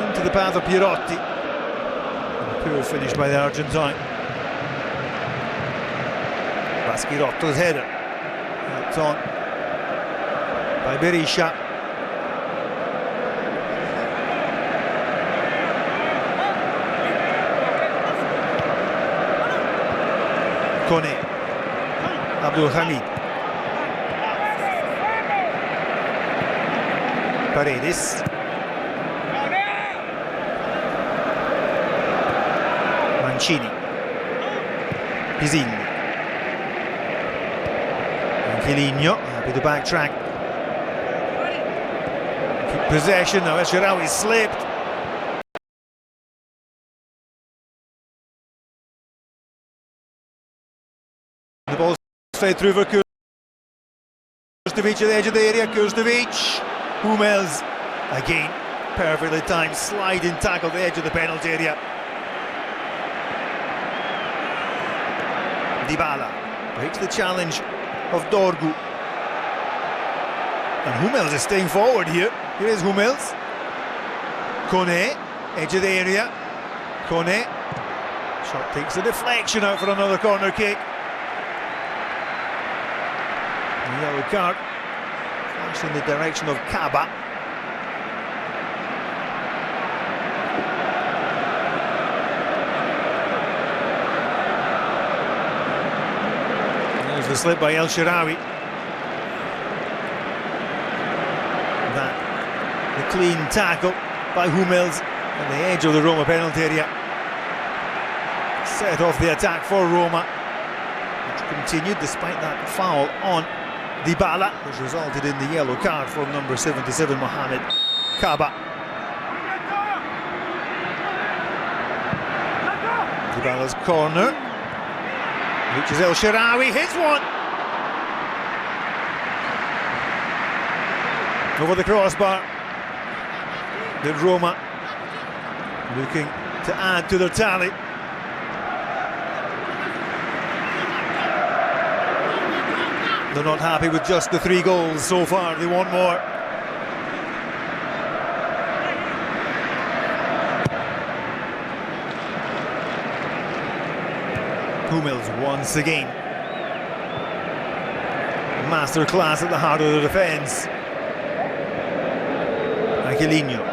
into the path of Pierotti. And a poor finish by the Argentine. Baschirotto's header. Helped on by Berisha. Kone. Abdul Hamid. Paredes. Mancini. Pizzilli. Angelino, happy to backtrack. Keep possession, now El Shaarawy slipped. The ball straight through for Kurtovic at the edge of the area. Kurtovic, Hummels again, perfectly timed sliding tackle at the edge of the penalty area. Dybala breaks the challenge of Dorgu. And Hummels is staying forward here. Here is Hummels. Kone, edge of the area. Kone. Shot takes a deflection out for another corner kick. The yellow card flashed in the direction of Kaba. There's the slip by El Shaarawy. That the clean tackle by Hummels at the edge of the Roma penalty area. Set off the attack for Roma, which continued despite that foul on Dybala, which resulted in the yellow card for number 77 Mohamed Kaba. Dybala's corner, reaches El Shaarawy, hits one! Over the crossbar. Then Roma looking to add to their tally. They're not happy with just the 3 goals so far, they want more. Hummels once again. Masterclass at the heart of the defence. Angelino.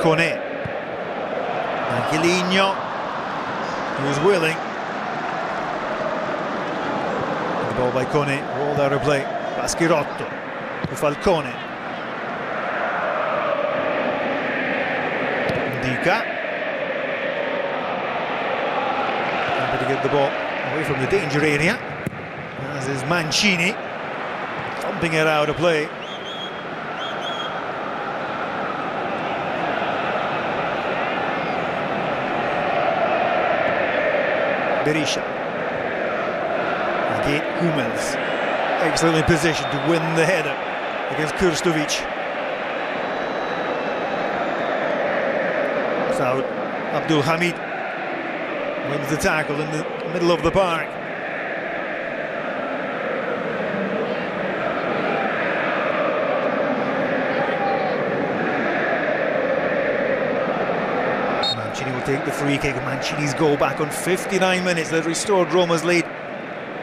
Kone. Angelino, he was willing. Ball by Kone, rolled out of play. Baschirotto to Falcone. Ndika. Happy to get the ball away from the danger area. As is Mancini. Thumping it out of play. Berisha. Hummels, excellently positioned to win the header against Kurtovic. So Abdul Hamid wins the tackle in the middle of the park. Mancini will take the free kick. Mancini's goal back on 59 minutes that restored Roma's lead.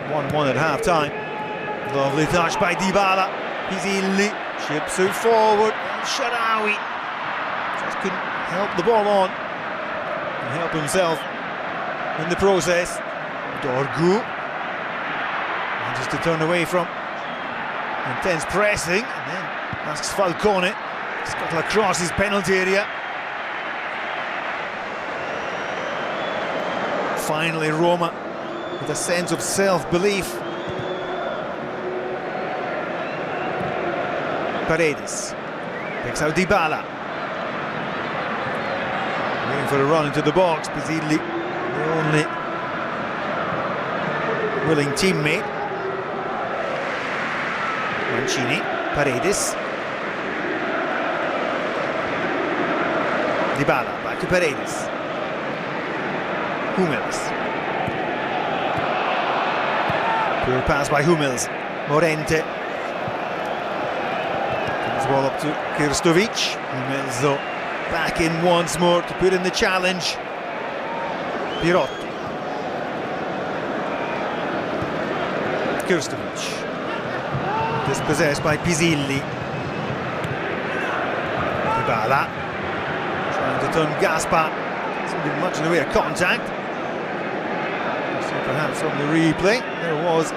1-1 at half-time. Lovely touch by Dybala. Pizzilli chips it forward. Shaarawy just couldn't help the ball on and help himself in the process. Dorgu manages to turn away from intense pressing, and then Asks Falcone. Scuttle across his penalty area. Finally, Roma with a sense of self-belief. Paredes picks out Dybala. Waiting for a run into the box. Pizzilli, the only willing teammate. Mancini, Paredes. Dybala, back to Paredes. Hummels. Poor pass by Hummels. Morente. Comes the ball up to Kirstovic. Hummels though back in once more to put in the challenge. Pirotto. Kirstovic. Dispossessed by Pizzilli. Dybala. Trying to turn Gaspar. Doesn't much in the way of contact. So perhaps on the replay there was a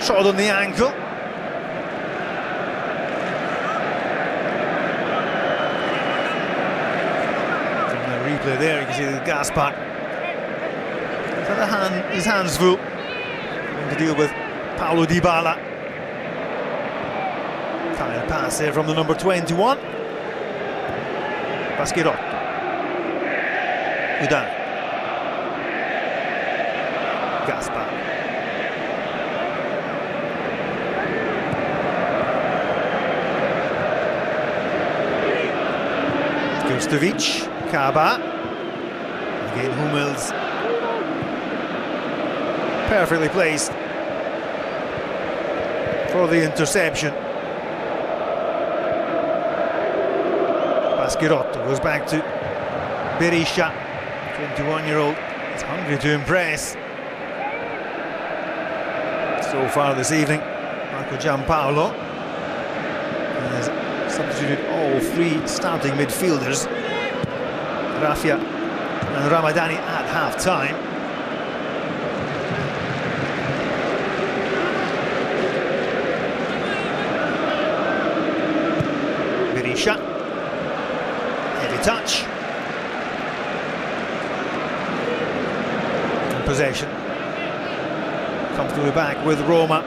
shot on the ankle. From the replay there you can see that Gaspar has his hands full, having to deal with Paulo Dybala. Tired pass there from the number 21. Baschirotto. Udan. Gaspar. Kirstovic. Kaba. Again Hummels. Perfectly placed for the interception. Baschirotto goes back to Berisha. 21-year-old is hungry to impress. So far this evening, Marco Giampaolo has substituted all three starting midfielders, Raffia and Ramadani, at half-time. Berisha, heavy touch. Possession comfortably back with Roma.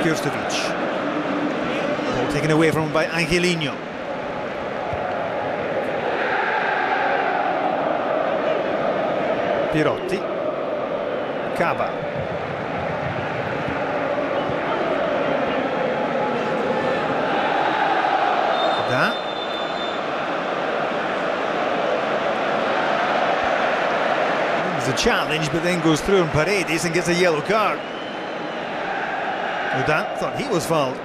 Kirstovic. Ball taken away from him by Angelino. Pirotti. Kaba. It's a challenge, but then goes through on Paredes and gets a yellow card. Udan thought he was fouled.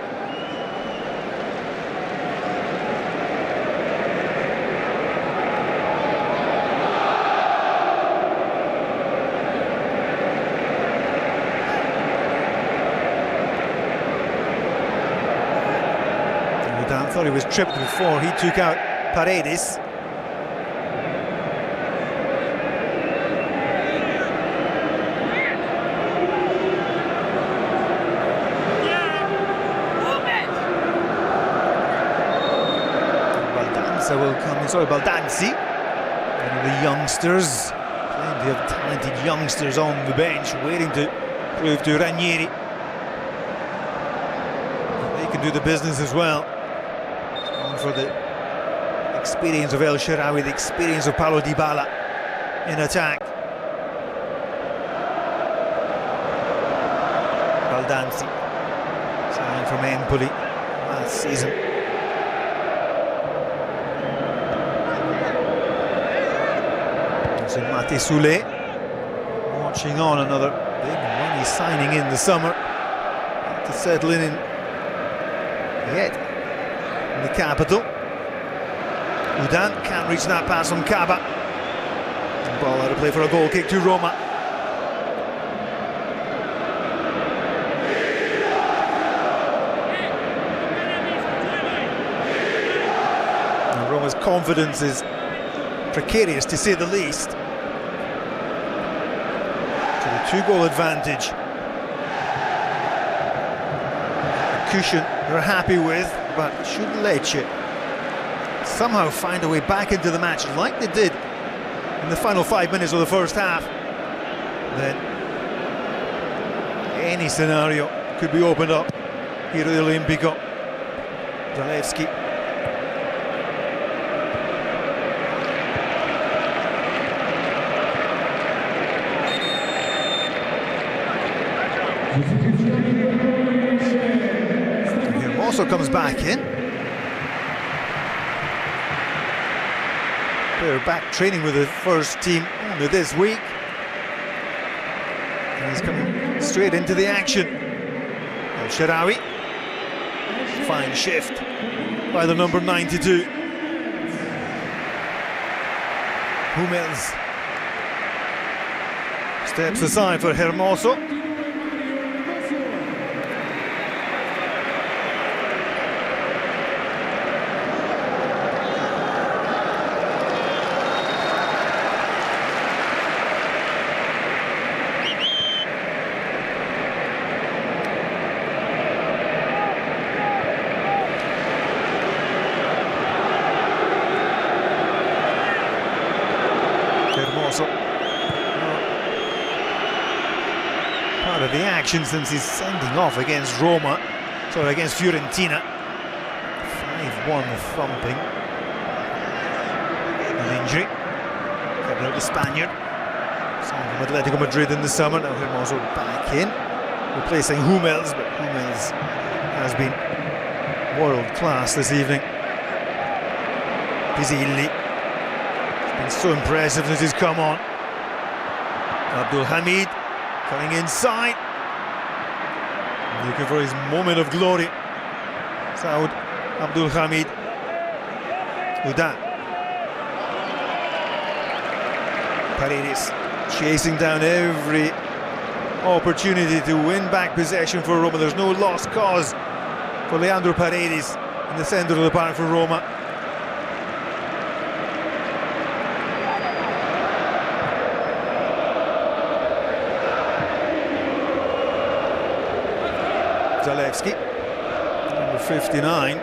Udan thought he was tripped before he took out Paredes. Baldanzi, one of the youngsters, plenty of talented youngsters on the bench waiting to prove to Ranieri that they can do the business as well. Going for the experience of El Shaarawy, the experience of Paulo Dybala in attack. Baldanzi, signed from Empoli last season. Mate Soulé watching on, another big money signing in the summer to settle in yet in the capital. Udan can't reach that pass from Kaba. And ball out of play for a goal kick to Roma. And Roma's confidence is precarious to say the least. 2-goal advantage. A cushion they're happy with, but should Lecce somehow find a way back into the match like they did in the final 5 minutes of the first half, then any scenario could be opened up here at the Olimpico. Zalewski. Here also comes back in. They're back training with the first team only this week. And he's coming straight into the action. El Shaarawy. Fine shift by the number 92. Hummels steps aside for Hermoso. Part of the action since he's sending off against Roma, sorry, against Fiorentina. 5-1 thumping. An injury. Gabriel the Spaniard, signed from Atletico Madrid in the summer. Now Hermoso back in, replacing Hummels, but Hummels has been world class this evening. Pizzilli. Been so impressive since he's come on. Abdul Hamid coming inside, looking for his moment of glory. Saud Abdul Hamid. Uda. Paredes chasing down every opportunity to win back possession for Roma. There's no lost cause for Leandro Paredes in the centre of the park for Roma. Zalewski, number 59.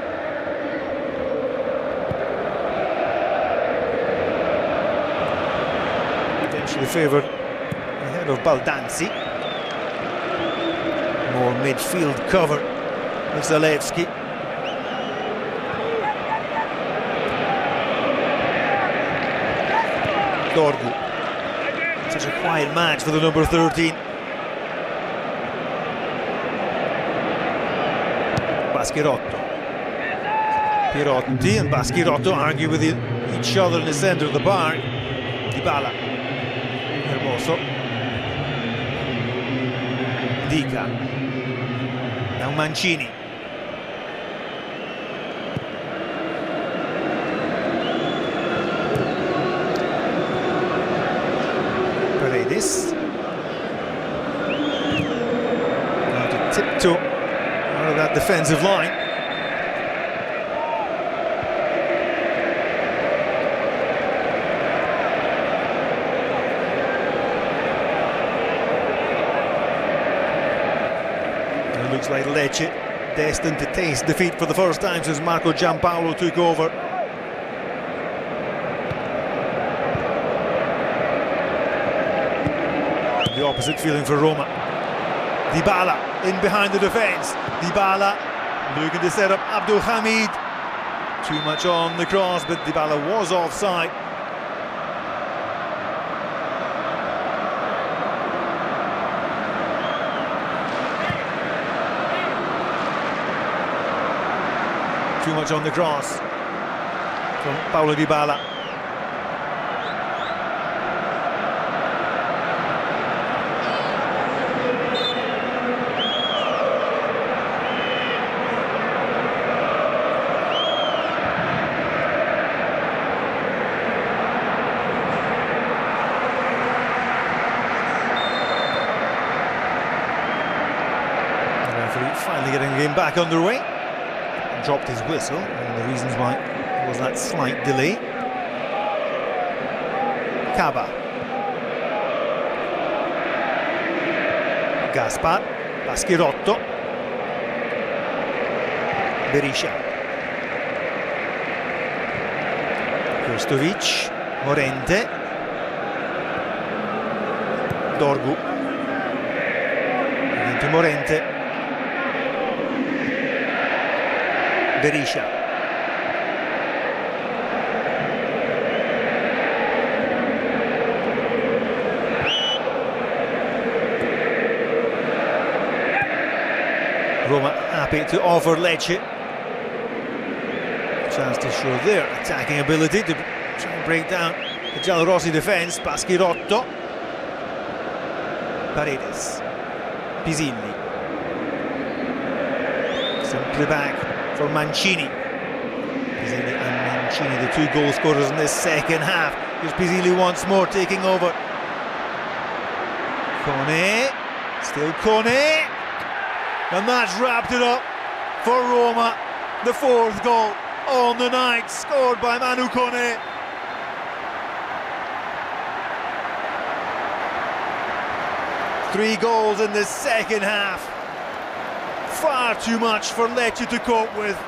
Potentially favoured ahead of Baldanzi. More midfield cover with Zalewski. Dorgu. Such a quiet match for the number 13. Baschirotto. Pirotti and Baschirotto argue with each other in the centre of the park. Dybala. Hermoso. Dica. Now Mancini. Paredes. Now to tiptoe out of that defensive line. It looks like Lecce destined to taste defeat for the first time since Marco Giampaolo took over. The opposite feeling for Roma. Dybala in behind the defence. Dybala looking to set up Abdul Hamid. Too much on the cross, but Dybala was offside. Too much on the cross from Paulo Dybala. Finally getting the game back underway. Dropped his whistle, and the reasons why was that slight delay. Kaba. Gaspar, Baschirotto, Berisha, Krstovic, Morente, Dorgu, into Morente, Berisha, Roma happy to offer Lecce chance to show their attacking ability to try and break down the Giallorossi defence. Baschirotto, Paredes, Pisilli, simply back for Mancini. Pisilli and Mancini, the two goal scorers in this second half. Here's Pisilli once more taking over. Kone, still Kone, and that's wrapped it up for Roma. The fourth goal on the night, scored by Manu Kone. Three goals in the second half. Far too much for Lecce to cope with.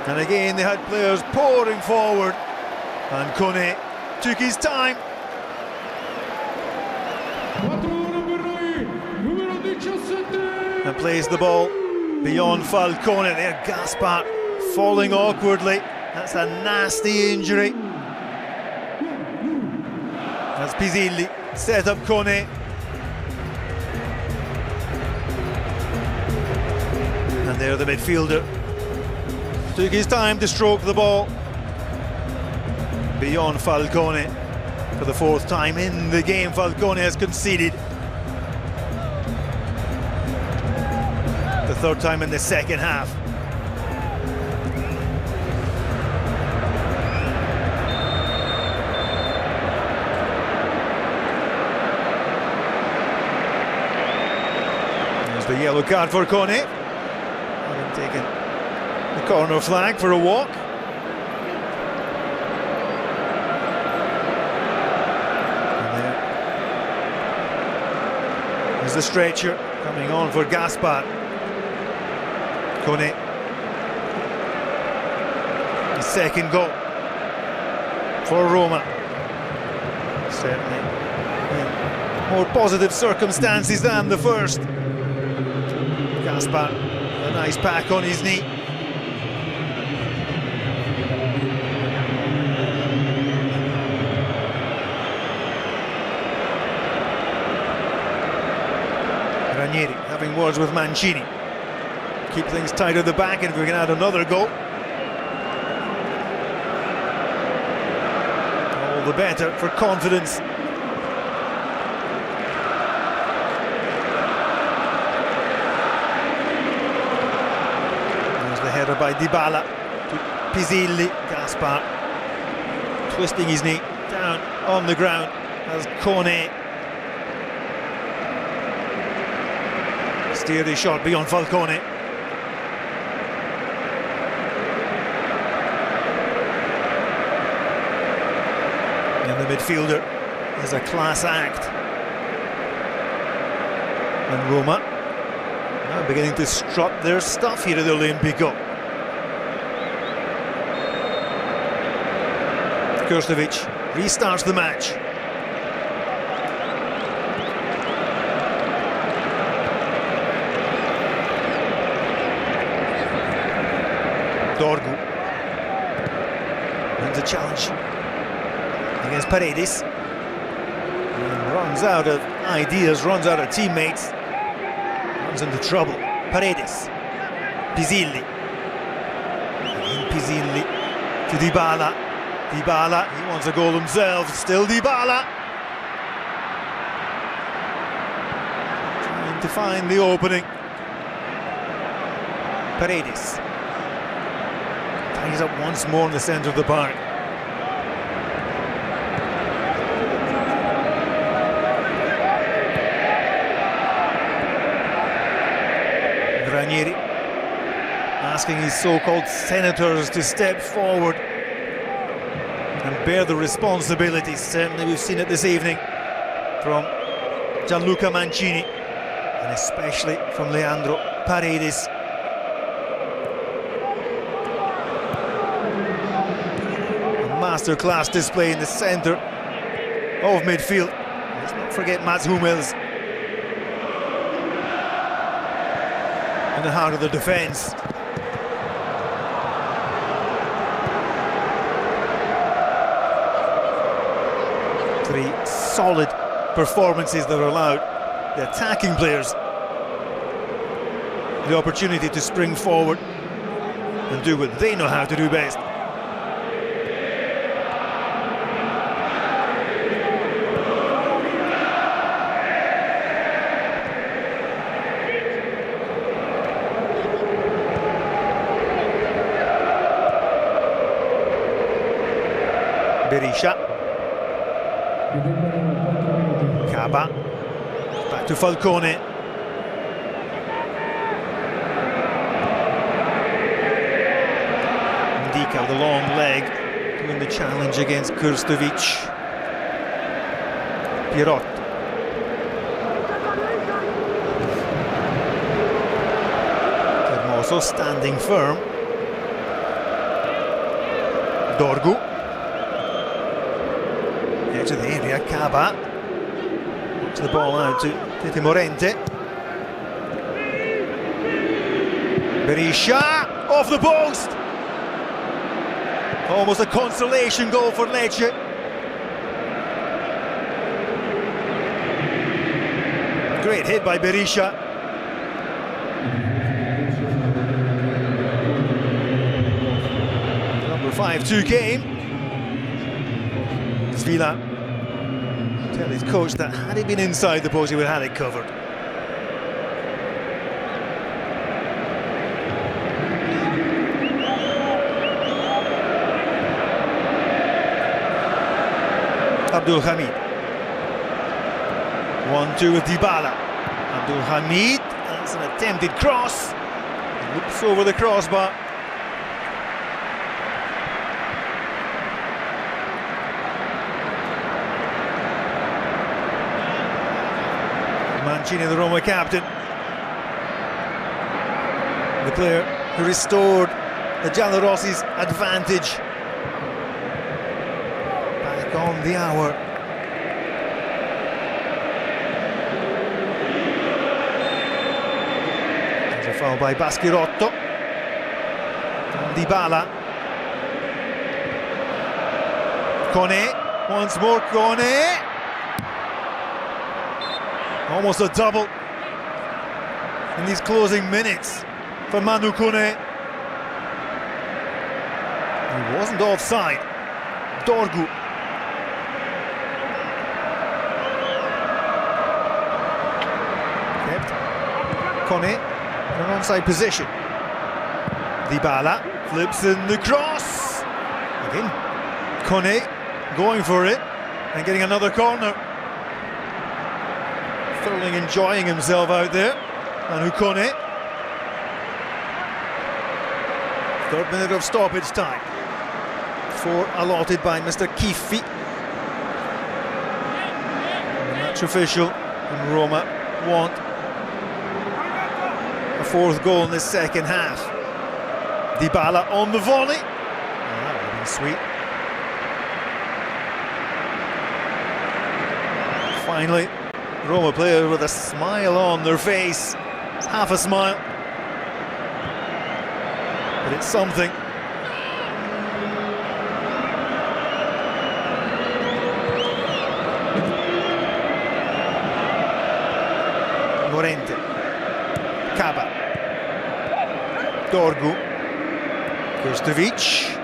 And again they had players pouring forward, and Kone took his time. And plays the ball beyond Falcone. There, Gaspar falling awkwardly. That's a nasty injury. That's Pisilli, set up Kone. And there the midfielder took his time to stroke the ball beyond Falcone. For the fourth time in the game, Falcone has conceded. The third time in the second half. There's the yellow card for Kone, having taken the corner flag for a walk. There's the stretcher coming on for Gaspar. Kone, his second goal for Roma. Certainly in more positive circumstances than the first. Gaspar, a nice pack on his knee. Ranieri having words with Mancini. Keep things tight at the back, and if we can add another goal, all the better for confidence. There's the header by Dybala to Pisilli. Gaspar twisting his knee down on the ground as Kone steered his shot beyond Falcone. And the midfielder is a class act. And Roma now beginning to strut their stuff here at the Olimpico. Krstovic restarts the match. Dorgu wins a challenge against Paredes, and runs out of ideas, runs out of teammates, runs into trouble. Paredes, Pisilli, and Pisilli to Dybala. Dybala, he wants a goal himself, still Dybala, trying to find the opening. Paredes ties up once more in the centre of the park. Ranieri asking his so-called senators to step forward and bear the responsibility. Certainly we've seen it this evening. from Gianluca Mancini, and especially from Leandro Paredes. A masterclass display in the centre of midfield. Let's not forget Mats Hummels in the heart of the defence. Three solid performances that allowed the attacking players the opportunity to spring forward and do what they know how to do best. Berisha. Kaba. Back to Falcone. Ndika with a long leg, doing the challenge against Krstovic. Pirot. Hermoso standing firm. Dorgu. Edge of the area, Kaba. Puts the ball out to Tete Morente. Berisha, off the post! Almost a consolation goal for Lecce. Great hit by Berisha. Number 5-2 game. Svila tell his coach that had he been inside the post, he would have had it covered. Abdul Hamid. 1-2 with Dybala. Abdul Hamid, that's an attempted cross. Looks over the crossbar. Mancini, the Roma captain, the player who restored the Giallorossi's advantage back on the hour. There's a foul by Baschirotto. Dybala. Kone, once more Kone. Almost a double in these closing minutes for Manu Kone. He wasn't offside. Dorgu. Kept Kone in an onside position. Dybala flips in the cross. Again, Kone going for it and getting another corner. Thoroughly enjoying himself out there. Manu Kone. Third minute of stoppage time. 4 allotted by Mr. Chiffi. The match official in Roma want a 4th goal in the second half. Dybala on the volley. Oh, that would have been sweet. Finally, Roma player with a smile on their face. It's half a smile, but it's something. Morente. Kaba. Dorgu. Krstovic.